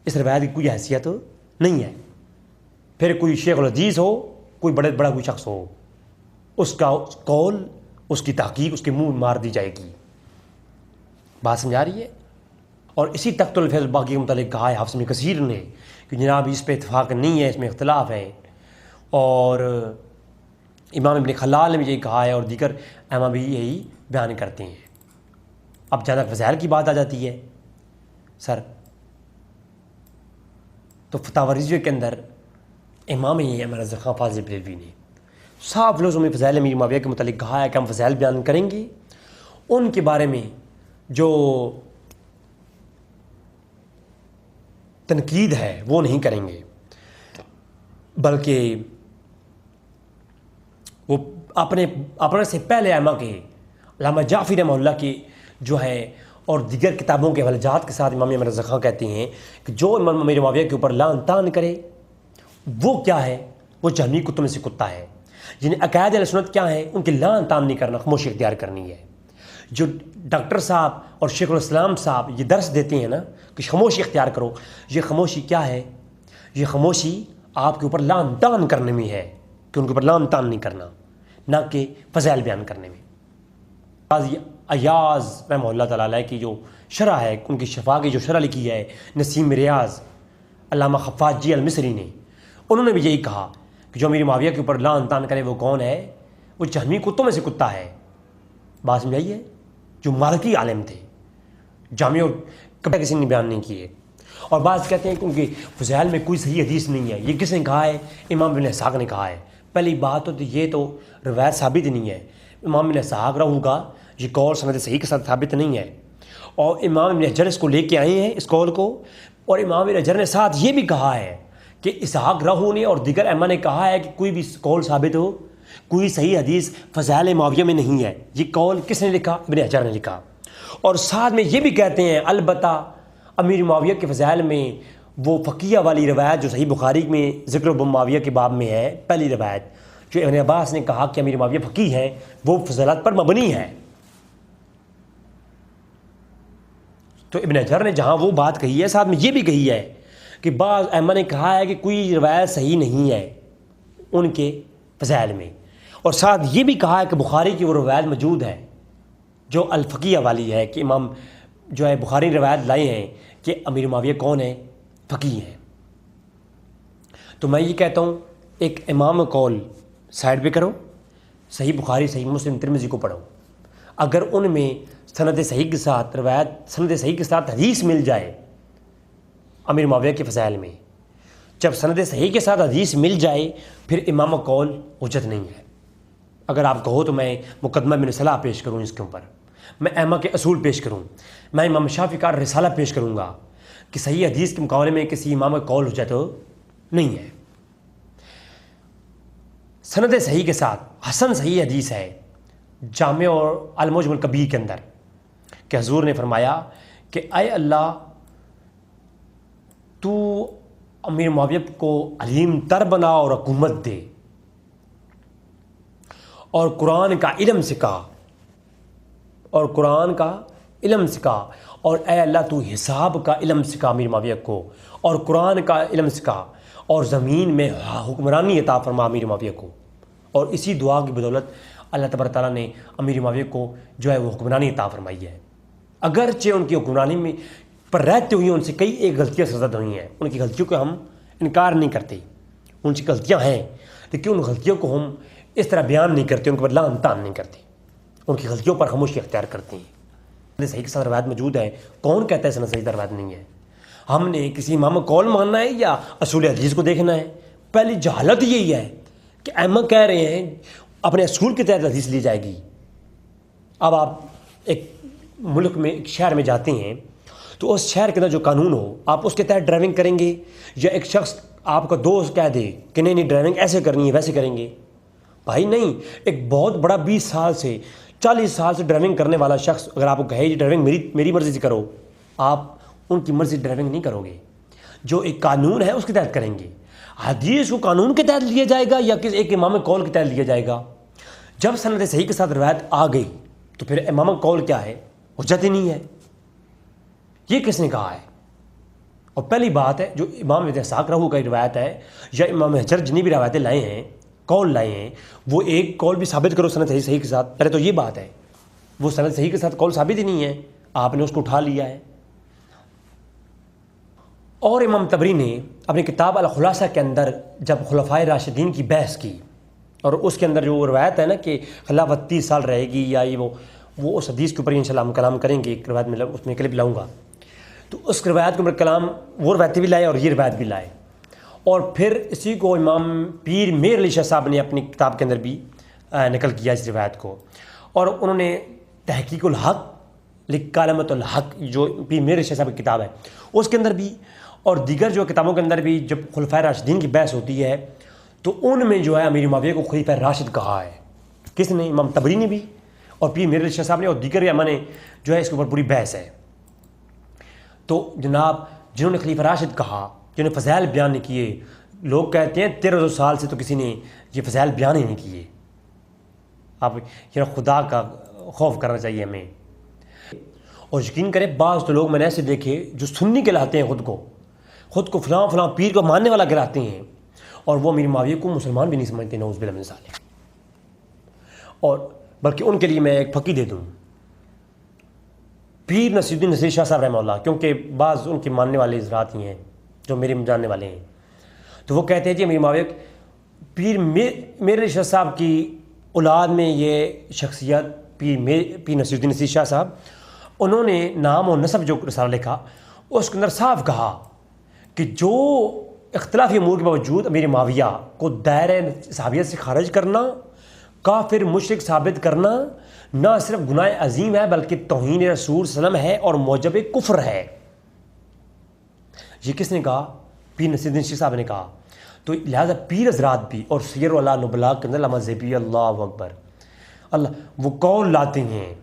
اس روایت کی کوئی حیثیت نہیں ہے۔ پھر کوئی شیخ الحدیث ہو، کوئی بڑا کوئی شخص ہو، اس کا قول، اس کی تحقیق اس کے منہ مار دی جائے گی۔ بات سمجھا رہی ہے؟ اور اسی تقتل الفیۃ الباغیہ کے متعلق کہا ہے حافظ ابن کثیر نے کہ جناب اس پہ اتفاق نہیں ہے، اس میں اختلاف ہے، اور امام ابن خلال نے بھی یہی کہا ہے، اور دیگر ائمہ بھی یہی بیان کرتے ہیں۔ اب جہاں تک فضائل کی بات آ جاتی ہے سر، تو فتح رضویہ کے اندر امام احمد رضا خان فاضل بریلوی نے صاف لفظوں میں فضائل امیر معاویہ کے متعلق کہا ہے کہ ہم فضائل بیان کریں گے، ان کے بارے میں جو تنقید ہے وہ نہیں کریں گے، بلکہ وہ اپنے سے پہلے ائمہ کے علامہ جعفری رحمہ اللہ کی جو ہے اور دیگر کتابوں کے حوالہ جات کے ساتھ امام احمد رضا خان کہتے ہیں کہ جو امام امیر معاویہ کے اوپر لعن طعن کرے وہ کیا ہے، وہ جہمی کتوں میں سے کتا ہے۔ یعنی عقائد اہل سنت کیا ہیں، ان کے لعن طعن نہیں کرنا، خاموشی اختیار کرنی ہے۔ جو ڈاکٹر صاحب اور شیخ الاسلام صاحب یہ درس دیتے ہیں نا کہ خاموشی اختیار کرو، یہ خاموشی کیا ہے؟ یہ خاموشی آپ کے اوپر لعن طعن کرنے میں ہے، کہ ان کے اوپر لعن طعن نہیں کرنا، نہ کہ فضائل بیان کرنے میں۔ قاضی ایاز رحمہ اللہ تعالیٰ علیہ کی جو شرح ہے، ان کی شفا کی جو شرح لکھی ہے نسیم ریاض علامہ خفاجی المصری نے، انہوں نے بھی یہی کہا کہ جو امیر معاویہ کے اوپر لعن طعن کرے وہ کون ہے؟ وہ جہمی کتوں میں سے کتا ہے۔ بات سمجھائیے، جو مالکی عالم تھے، جامع اور کبھی کسی نے بیان نہیں کیے، اور بعض کہتے ہیں کہ ان کے فضائل میں کوئی صحیح حدیث نہیں ہے۔ یہ کس نے کہا ہے؟ امام بن اسحاق نے کہا ہے۔ پہلی بات تو یہ تو روایت ثابت نہیں ہے، امام بن اسحاق رہوں گا یہ قول سند صحیح کے ساتھ ثابت نہیں ہے، اور امام ابن حجر اس کو لے کے آئے ہیں اس قول کو، اور امام ابن حجر نے ساتھ یہ بھی کہا ہے کہ اسحاق رہو نے اور دیگر ائمہ نے کہا ہے کہ کوئی بھی قول ثابت ہو، کوئی صحیح حدیث فضائل معاویہ میں نہیں ہے۔ یہ قول کس نے لکھا؟ ابن حجر نے لکھا، اور ساتھ میں یہ بھی کہتے ہیں البتہ امیر معاویہ کے فضائل میں وہ فقیہ والی روایت جو صحیح بخاری میں ذکر معاویہ کے باب میں ہے، پہلی روایت جو ابن عباس نے کہا کہ امیر معاویہ فقیہ ہے، وہ فضیلت پر مبنی ہے۔ تو ابن حجر نے جہاں وہ بات کہی ہے ساتھ میں یہ بھی کہی ہے کہ بعض ائمہ نے کہا ہے کہ کوئی روایت صحیح نہیں ہے ان کے فضائل میں، اور ساتھ یہ بھی کہا ہے کہ بخاری کی وہ روایت موجود ہے جو الفقیہ والی ہے کہ امام جو ہے بخاری نے روایت لائی ہیں کہ امیر معاویہ کون ہے؟ فقیہ ہیں۔ تو میں یہ کہتا ہوں ایک امام قول سائڈ پہ کرو، صحیح بخاری صحیح مسلم ترمذی کو پڑھو، اگر ان میں سند صحیح کے ساتھ روایت سند صحیح کے ساتھ حدیث مل جائے امیر معاویہ کے فضائل میں، جب سند صحیح کے ساتھ حدیث مل جائے پھر امام قول حجت نہیں ہے۔ اگر آپ کہو تو میں مقدمہ بن صلاح پیش کروں اس کے اوپر، میں ائمہ کے اصول پیش کروں، میں امام شافعی کا رسالہ پیش کروں گا کہ صحیح حدیث کے مقابلے میں کسی امام قول حجت نہیں ہے۔ سند صحیح کے ساتھ حسن صحیح حدیث ہے جامع اور المعجم الکبیر کے اندر کہ حضور نے فرمایا کہ اے اللہ تو امیر معاویہ کو علیم تر بنا اور حکومت دے اور قرآن کا علم سکھا اور اے اللہ تو حساب کا علم سکھا امیر معاویہ کو اور قرآن کا علم سکھا اور زمین میں حکمرانی عطا فرما امیر معاویہ کو۔ اور اسی دعا کی بدولت اللہ تبارک تعالیٰ نے امیر معاویہ کو جو ہے وہ حکمرانی عطا فرمائی ہے۔ اگرچہ ان کی حکمرانی میں پر رہتے ہوئے ان سے کئی ایک غلطیاں سرزد ہوئی ہیں، ان کی غلطیوں کو ہم انکار نہیں کرتے، ان کی غلطیاں ہیں، لیکن ان غلطیوں کو ہم اس طرح بیان نہیں کرتے، ان کے پر لعن طعن نہیں کرتے، ان کی غلطیوں پر خاموشی اختیار کرتے ہیں۔ صحیح کے ساتھ روایت موجود ہے، کون کہتا ہے سند صحیح روایت نہیں ہے؟ ہم نے کسی امام قول ماننا ہے یا اصول حدیث کو دیکھنا ہے؟ پہلی جہالت یہی ہے کہ ائمہ کہہ رہے ہیں اپنے اصول کے تحت حدیث لی جائے گی۔ اب آپ ایک ملک میں ایک شہر میں جاتے ہیں تو اس شہر کے اندر جو قانون ہو آپ اس کے تحت ڈرائیونگ کریں گے، یا ایک شخص آپ کا دوست کہہ دے کہ نہیں ڈرائیونگ ایسے کرنی ہے ویسے کریں گے؟ بھائی نہیں، ایک بہت بڑا 20 سال سے 40 سال سے ڈرائیونگ کرنے والا شخص اگر آپ کو کہے یہ ڈرائیونگ میری مرضی سے کرو، آپ ان کی مرضی ڈرائیونگ نہیں کرو گے، جو ایک قانون ہے اس کے تحت کریں گے۔ حدیث کو قانون کے تحت لیا جائے گا یا کسی ایک امام قول کے تحت لیا جائے گا؟ جب سند صحیح کے ساتھ روایت آ گئی تو پھر امام قول کیا ہے؟ حجت ہی نہیں ہے۔ یہ کس نے کہا ہے؟ اور پہلی بات ہے جو امام ابن اسحاق رحو کا روایت ہے یا امام حجر جتنی بھی روایتیں لائے ہیں قول لائے ہیں، وہ ایک قول بھی ثابت کرو سند صحیح کے ساتھ۔ پہلے تو یہ بات ہے وہ سند صحیح کے ساتھ قول ثابت ہی نہیں ہے، آپ نے اس کو اٹھا لیا ہے۔ اور امام طبری نے اپنی کتاب الخلاصہ کے اندر جب خلفائے راشدین کی بحث کی اور اس کے اندر جو روایت ہے نا کہ خلافت 30 سال رہے گی یا یہ وہ اس حدیث کے اوپر انشاءاللہ ہم کلام کریں گے، ایک روایت میں اس میں کلپ لاؤں گا، تو اس روایت کے اوپر کلام وہ روایتیں بھی لائے اور یہ روایت بھی لائے، اور پھر اسی کو امام پیر میر علی شاہ صاحب نے اپنی کتاب کے اندر بھی نقل کیا اس روایت کو، اور انہوں نے تحقیق الحق لکالمۃ الحق جو پیر میر علی شاہ صاحب کی کتاب ہے اس کے اندر بھی اور دیگر جو کتابوں کے اندر بھی جب خلفائے راشدین کی بحث ہوتی ہے تو ان میں جو ہے امیر معاویہ کو خلیفہ راشد کہا ہے۔ کس نے؟ امام طبری نے بھی اور پیر میر علی شاہ صاحب نے اور دیگر ائمہ نے جو ہے اس کے اوپر پوری بحث ہے۔ تو جناب جنہوں نے خلیفہ راشد کہا، جنہوں نے فضائل بیان نہیں کیے، لوگ کہتے ہیں 1300 سال سے تو کسی نے یہ فضائل بیان ہی نہیں کیے۔ آپ خدا کا خوف کرنا چاہیے ہمیں۔ اور یقین کریں بعض تو لوگ میں نے ایسے دیکھے جو سنی کہلاتے ہیں، خود کو فلاں پیر کو ماننے والا کہلاتے ہیں، اور وہ امیر معاویہ کو مسلمان بھی نہیں سمجھتے، نعوذ باللہ من ذالک۔ اور بلکہ ان کے لیے میں ایک پھکی دے دوں، پیر نصیر الدین نصیر شاہ صاحب رحمہ اللہ، کیونکہ بعض ان کے ماننے والے حضرات ہی ہیں جو میرے جاننے والے ہیں، تو وہ کہتے ہیں جی امیر معاویہ پیر میرے شاہ صاحب کی اولاد میں یہ شخصیت پیر نصیر الدین نصیر شاہ صاحب، انہوں نے نام و نسب جو رسالہ لکھا اس کے اندر صاف کہا کہ جو اختلافی امور کے باوجود امیر معاویہ کو دائرہ صحابیت سے خارج کرنا، کافر مشرک ثابت کرنا نہ صرف گناہ عظیم ہے بلکہ توہین رسول صلی اللہ علیہ وسلم ہے اور موجب کفر ہے۔ یہ کس نے کہا؟ پیر نصیر الدین شیخ صاحب نے کہا۔ تو لہذا پیر حضرات بھی اور سیر وعلا نبلاغ کے اندر علامہ زیبی اللہ اکبر اللہ وہ قول لاتے ہیں،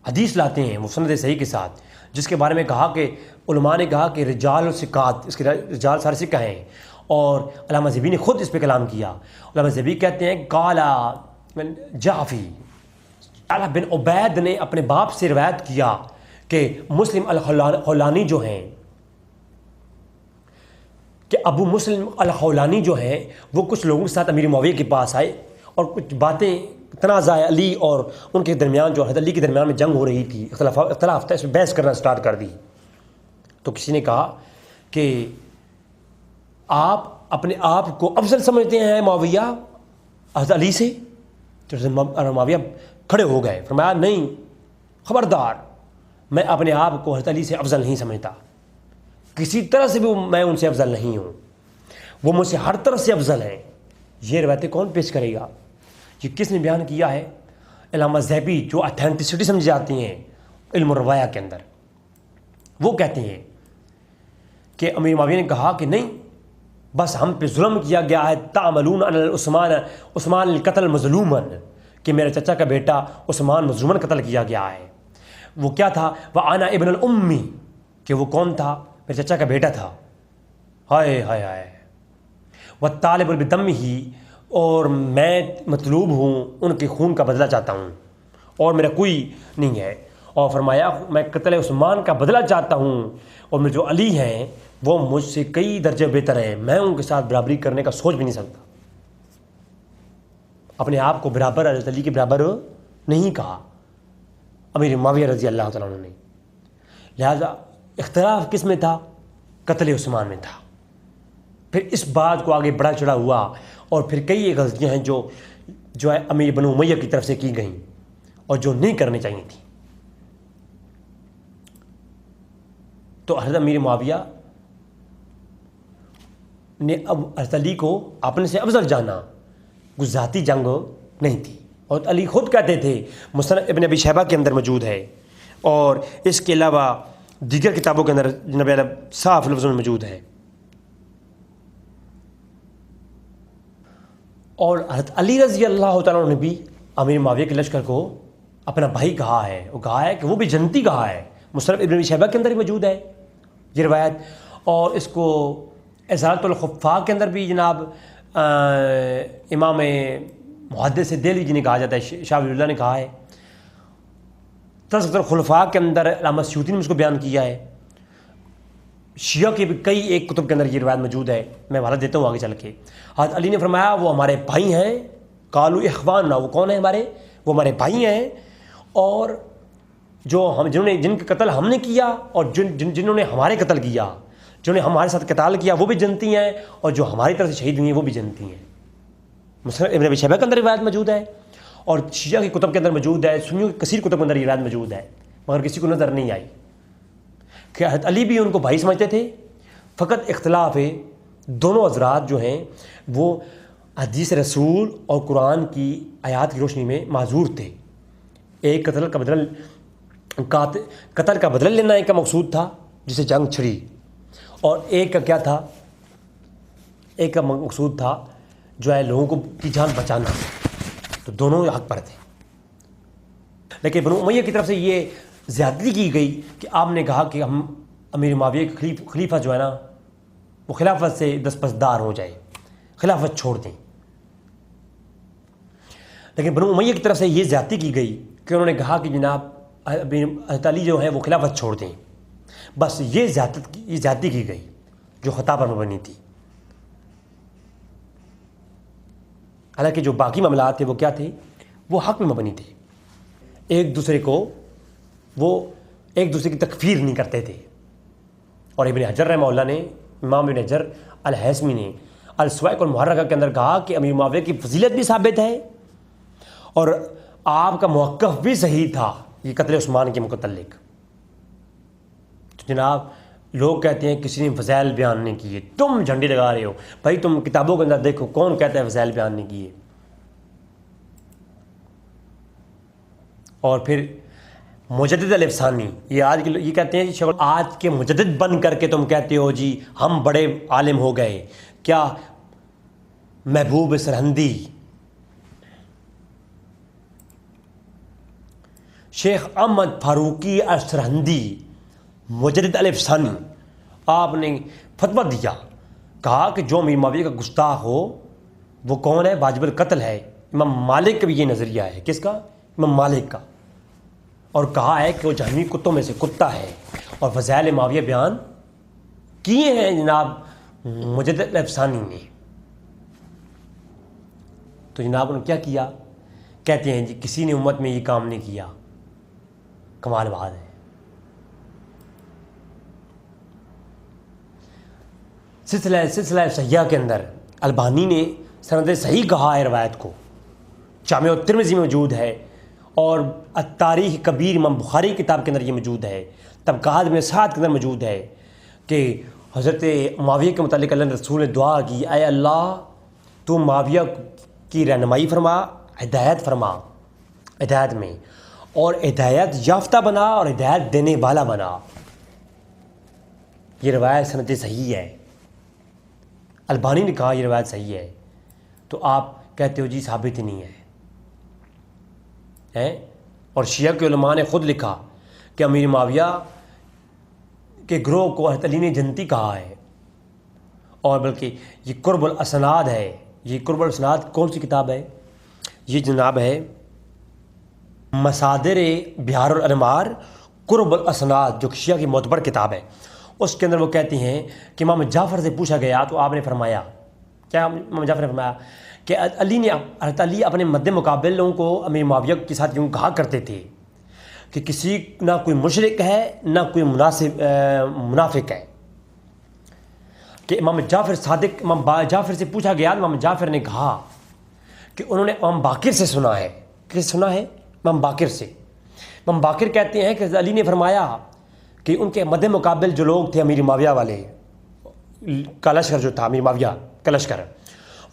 حدیث لاتے ہیں مسند صحیح کے ساتھ، جس کے بارے میں کہا کہ علماء نے کہا کہ رجال و ثقات، اس کے رجال سارے ثقہ ہیں، اور علامہ زیبی نے خود اس پہ کلام کیا۔ علامہ زیبی کہتے ہیں قال جعفی بن عبید نے اپنے باپ سے روایت کیا کہ مسلم الخولانی جو ہیں، کہ ابو مسلم الخولانی جو ہیں وہ کچھ لوگوں کے ساتھ امیر معاویہ کے پاس آئے اور کچھ باتیں، تنازع علی اور ان کے درمیان، جو حضرت علی کے درمیان میں جنگ ہو رہی تھی، اختلاف تھا، اس میں بحث کرنا سٹارٹ کر دی. تو کسی نے کہا کہ آپ اپنے آپ کو افضل سمجھتے ہیں معاویہ حضرت علی سے؟ تو حضرت معاویہ کھڑے ہو گئے، فرمایا نہیں، خبردار، میں اپنے آپ کو حضرت علی سے افضل نہیں سمجھتا، کسی طرح سے بھی میں ان سے افضل نہیں ہوں، وہ مجھ سے ہر طرح سے افضل ہیں. یہ روایتیں کون پیش کرے گا؟ یہ کس نے بیان کیا ہے؟ علامہ ذہبی، جو اتھینٹسٹی سمجھی جاتی ہیں علم الروایہ کے اندر، وہ کہتے ہیں کہ امیر معاویہ نے کہا کہ نہیں، بس ہم پہ ظلم کیا گیا ہے، تعملون علی عثمان القتل مظلوما، کہ میرے چچا کا بیٹا عثمان مظلوماً قتل کیا گیا ہے. وہ کیا تھا؟ وَأَنَا ابن الأمی، کہ وہ کون تھا؟ میرے چچا کا بیٹا تھا. ہائے ہائے ہائے. وَالطَّالِبُ بِدَمِّهِ، اور میں مطلوب ہوں، ان کے خون کا بدلہ چاہتا ہوں، اور میرا کوئی نہیں ہے. اور فرمایا میں قتل عثمان کا بدلہ چاہتا ہوں، اور میرے جو علی ہیں وہ مجھ سے کئی درجے بہتر ہیں، میں ان کے ساتھ برابری کرنے کا سوچ بھی نہیں سکتا. اپنے آپ کو برابر حضرت علی کے برابر نہیں کہا امیر معاویہ رضی اللہ تعالیٰ عنہ نے. لہذا اختلاف کس میں تھا؟ قتل عثمان میں تھا. پھر اس بات کو آگے بڑا چڑھا ہوا، اور پھر کئی ایک غلطیاں ہیں جو ہے امیر بنو امیہ کی طرف سے کی گئیں اور جو نہیں کرنی چاہیے تھیں. تو حضرت امیر معاویہ نے اب حضرت علی کو اپنے سے افضل جانا، کوئی ذاتی جنگ نہیں تھی. اور علی خود کہتے تھے، مصنف ابن ابی شیبہ کے اندر موجود ہے، اور اس کے علاوہ دیگر کتابوں کے اندر جناب صاف لفظوں میں موجود ہے. اور حضرت علی رضی اللہ تعالیٰ عنہ نے بھی امیر معاویہ کے لشکر کو اپنا بھائی کہا ہے. وہ کہا ہے کہ وہ بھی جنتی کہا ہے. مصنف ابن ابی شیبہ کے اندر بھی موجود ہے یہ روایت. اور اس کو ازالۃ الخفاء کے اندر بھی جناب امام محدث دہلوی جنہیں کہا جاتا ہے، شاہ ولی اللہ نے کہا ہے. تذکرۃ الخلفاء کے اندر علامہ سیوطی نے اس کو بیان کیا ہے. شیعہ کے بھی کئی ایک کتب کے اندر یہ روایت موجود ہے، میں حوالہ دیتا ہوں آگے چل کے. حضرت علی نے فرمایا وہ ہمارے بھائی ہیں، قالوا اخواننا، وہ کون ہیں ہمارے؟ وہ ہمارے بھائی ہیں، اور جو جن کا قتل ہم نے کیا اور جنہوں نے ہمارے قتل کیا، جنہوں نے ہمارے ساتھ قتال کیا، وہ بھی جنتی ہیں، اور جو ہماری طرف سے شہید ہوئی ہیں وہ بھی جنتی ہیں. مصنف ابن ابی شیبہ کے اندر روایت موجود ہے، اور شیعہ کی کتب کے اندر موجود ہے، سنیوں کی کثیر کتب کے اندر یہ روایت موجود ہے، مگر کسی کو نظر نہیں آئی کہ حضرت علی بھی ان کو بھائی سمجھتے تھے. فقط اختلاف ہے، دونوں حضرات جو ہیں وہ حدیث رسول اور قرآن کی آیات کی روشنی میں معذور تھے. ایک قتل کا بدلہ لینا ایک کا مقصود تھا جسے جنگ چھڑی، اور ایک کا کیا تھا؟ ایک کا مقصود تھا جو ہے لوگوں کی جان بچانا. تو دونوں حق پر تھے. لیکن بنو امیہ کی طرف سے یہ زیادتی کی گئی کہ آپ نے کہا کہ ہم امیر معاویہ کے خلیفہ جو ہے نا وہ خلافت سے دستبردار ہو جائے، خلافت چھوڑ دیں. لیکن بنو امیہ کی طرف سے یہ زیادتی کی گئی کہ انہوں نے کہا کہ جناب حضرت علی جو ہیں وہ خلافت چھوڑ دیں. بس یہ زیادتی کی گئی جو خطا پر مبنی تھی. حالانکہ جو باقی معاملات تھے وہ کیا تھے؟ وہ حق میں مبنی تھے. ایک دوسرے کی تکفیر نہیں کرتے تھے. اور ابن حجر رحمہ اللہ نے، امام ابن حجر الہیثمی نے السوائق المحرکہ کے اندر کہا کہ امیر معاویہ کی فضیلت بھی ثابت ہے اور آپ کا موقف بھی صحیح تھا یہ قتل عثمان کے متعلق. جناب لوگ کہتے ہیں کسی نے فضائل بیان نہیں کیے، تم جھنڈی لگا رہے ہو. بھائی تم کتابوں کے اندر دیکھو کون کہتا ہے فضائل بیان نہیں کیے. اور پھر مجدد الف ثانی، یہ کہتے ہیں آج کے مجدد بن کر کے تم کہتے ہو جی ہم بڑے عالم ہو گئے. کیا محبوب سرہندی، شیخ احمد فاروقی سرہندی مجدد الف ثانی، آپ نے فتویٰ دیا، کہا کہ جو امیر معاویہ کا گستاخ ہو وہ کون ہے؟ واجب القتل ہے. امام مالک کا بھی یہ نظریہ ہے. کس کا؟ امام مالک کا. اور کہا ہے کہ وہ جہنمی کتوں میں سے کتا ہے، اور فضائل معاویہ بیان کیے ہیں جناب مجدد الافسانی نے۔ تو جناب انہوں نے کیا کیا؟ کہتے ہیں جی کسی نے امت میں یہ کام نہیں کیا، کمال بات ہے۔ سلسلہ صحیحہ کے اندر البانی نے سند صحیح کہا ہے روایت کو، جامع الترمذی میں موجود ہے، اور التاریخ کبیر امام بخاری کتاب کے اندر یہ موجود ہے، طبقات ابن سعد کے اندر موجود ہے کہ حضرت معاویہ کے متعلق اللہ رسول نے دعا کی، اے اللہ تو معاویہ کی رہنمائی فرما، ہدایت فرما ہدایت میں، اور ہدایت یافتہ بنا اور ہدایت دینے والا بنا۔ یہ روایت سند صحیح ہے، البانی نے کہا یہ روایت صحیح ہے، تو آپ کہتے ہو جی ثابت ہی نہیں ہے۔ اور شیعہ کے علماء نے خود لکھا کہ امیر معاویہ کے گروہ کو حضرت علی نے جنتی کہا ہے، اور بلکہ یہ قرب الاسناد ہے۔ یہ قرب الاسناد کون سی کتاب ہے؟ یہ جناب ہے مصادر بحار الانوار قرب الاسناد، جو شیعہ کی معتبر کتاب ہے۔ اس کے اندر وہ کہتے ہیں کہ امام جعفر سے پوچھا گیا تو آپ نے فرمایا، کیا امام جعفر نے فرمایا کہ حضرت علی اپنے مد مقابل لوگوں کو امیر معاویہ کے ساتھ یوں کہا کرتے تھے کہ کسی نہ کوئی مشرک ہے نہ کوئی منافق ہے، کہ امام جعفر صادق، امام جعفر سے پوچھا گیا، امام جعفر نے کہا کہ انہوں نے امام باقر سے سنا ہے۔ کس سنا ہے؟ امام باقر سے۔ امام باقر کہتے ہیں کہ حضرت علی نے فرمایا کہ ان کے مد مقابل جو لوگ تھے امیر معاویہ والے کا لشکر جو تھا، امیر معاویہ کا لشکر،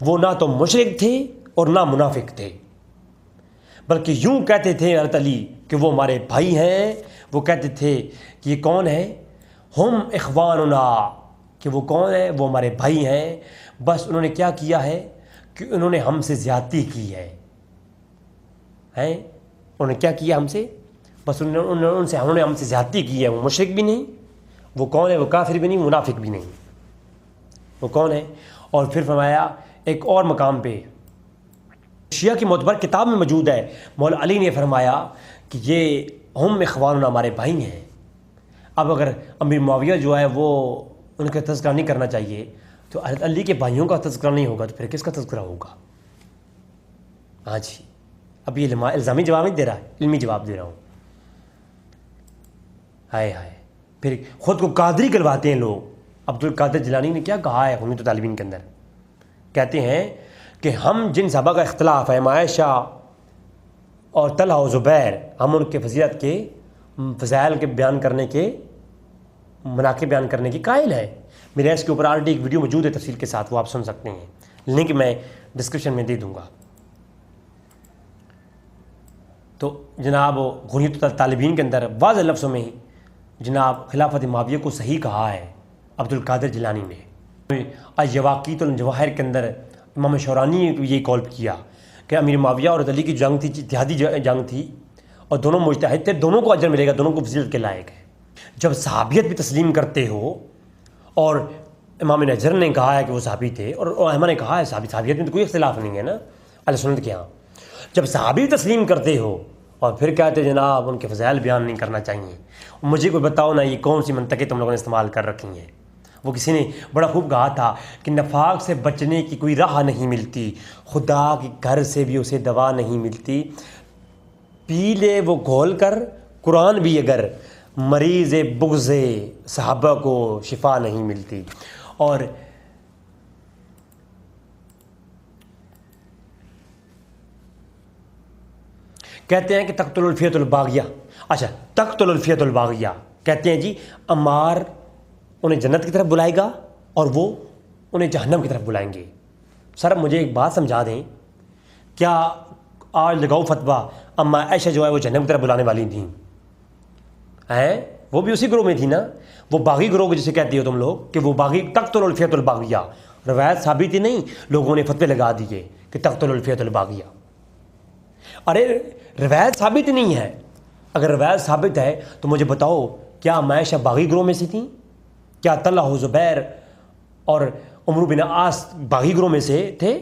وہ نہ تو مشرک تھے اور نہ منافق تھے، بلکہ یوں کہتے تھے حضرت علی کہ وہ ہمارے بھائی ہیں۔ وہ کہتے تھے کہ یہ کون ہے؟ ہم اخواننا، کہ وہ کون ہے؟ وہ ہمارے بھائی ہیں، بس انہوں نے کیا کیا ہے کہ انہوں نے ہم سے زیادتی کی ہے۔ انہوں نے کیا کیا ہم سے؟ بس انہوں نے ہم سے زیادتی کی ہے۔ وہ مشرک بھی نہیں، وہ کون ہے؟ وہ کافر بھی نہیں، منافق بھی نہیں، وہ کون ہے؟ اور پھر فرمایا ایک اور مقام پہ شیعہ کی معتبر کتاب میں موجود ہے، مولا علی نے فرمایا کہ یہ ہم اخواننا، ہمارے بھائی ہیں۔ اب اگر امیر معاویہ جو ہے وہ ان کا تذکرہ نہیں کرنا چاہیے تو حضرت علی کے بھائیوں کا تذکرہ نہیں ہوگا تو پھر کس کا تذکرہ ہوگا؟ ہاں جی، اب یہ الزامی جواب نہیں دے رہا ہے، علمی جواب دے رہا ہوں۔ ہائے ہائے، پھر خود کو قادری کہلواتے ہیں لوگ۔ عبد القادر جیلانی نے کیا کہا ہے حمیت الطالبین کے اندر؟ کہتے ہیں کہ ہم جن صحابہ کا اختلاف ہے، عائشہ اور طلحہ و زبیر، ہم ان کے فضیلت کے فضائل کے بیان کرنے کے، مناقب بیان کرنے کی قائل ہے۔ میرے اس کے اوپر آلریڈی ایک ویڈیو موجود ہے تفصیل کے ساتھ، وہ آپ سن سکتے ہیں، لنک میں ڈسکرپشن میں دے دوں گا۔ تو جناب غنیۃ الطالبین کے اندر واضح لفظوں میں جناب خلافت معاویہ کو صحیح کہا ہے عبد القادر جیلانی نے۔ یواقیت الجواہر کے اندر امام شورانی نے یہ کال کیا کہ امیر معاویہ اور علی کی جنگ تھی، اتحادی جنگ تھی، اور دونوں مجتہد تھے، دونوں کو اجر ملے گا، دونوں کو فضیلت کے لائق ہے۔ جب صحابیت بھی تسلیم کرتے ہو، اور امام نجر نے کہا ہے کہ وہ صحابی تھے، اور احمد نے کہا ہے صحابیت میں تو کوئی اختلاف نہیں ہے نا اہل سنت کے ہاں، جب صحابی تسلیم کرتے ہو اور پھر کہتے جناب ان کے فضائل بیان نہیں کرنا چاہیے، مجھے کوئی بتاؤ نا یہ کون سی منطقیں تم لوگوں نے استعمال کر رکھی ہیں؟ وہ کسی نے بڑا خوب کہا تھا کہ نفاق سے بچنے کی کوئی راہ نہیں ملتی، خدا کے گھر سے بھی اسے دوا نہیں ملتی، پی لے وہ گھول کر قرآن بھی اگر، مریض بغض صحابہ کو شفا نہیں ملتی۔ اور کہتے ہیں کہ تقتل الفیۃ الباغیہ، اچھا تقتل الفیۃ الباغیہ، کہتے ہیں جی عمار انہیں جنت کی طرف بلائے گا اور وہ انہیں جہنم کی طرف بلائیں گے۔ سر مجھے ایک بات سمجھا دیں، کیا آج لگاؤ فتویٰ اما عائشہ جو ہے وہ جہنم کی طرف بلانے والی تھیں؟ وہ بھی اسی گروہ میں تھی نا، وہ باغی گروہ جسے کہتے ہو تم لوگ کہ وہ باغی، تقتل الفیۃ الباغیہ، روایت ثابت ہی نہیں، لوگوں نے فتوے لگا دیے کہ تقتل الفیۃ الباغیہ۔ ارے روایت ثابت نہیں ہے، اگر روایت ثابت ہے تو مجھے بتاؤ کیا عائشہ باغی گروہ میں سے تھیں؟ کیا طلحہ و زبیر اور عمرو بن عاص باغی گروہ میں سے تھے؟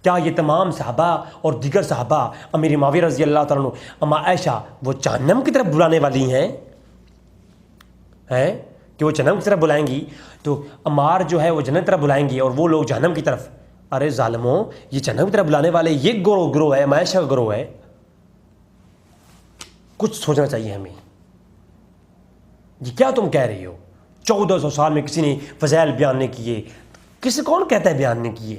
کیا یہ تمام صحابہ اور دیگر صحابہ امیر معاویہ رضی اللہ تعالیٰ عنہ، اما عائشہ وہ جہنم کی طرف بلانے والی ہیں کہ وہ جہنم کی طرف بلائیں گی؟ تو عمار جو ہے وہ جنت کی طرف بلائیں گی اور وہ لوگ جہنم کی طرف. ارے ظالموں، یہ جہنم کی طرف بلانے والے یہ گروہ ہے، اما عائشہ کا گروہ ہے. کچھ سوچنا چاہیے ہمیں. یہ کیا تم کہہ رہی ہو؟ 1400 سال میں کسی نے فضائل بیان نہیں کیے. کون کہتا ہے بیان نہیں کیے؟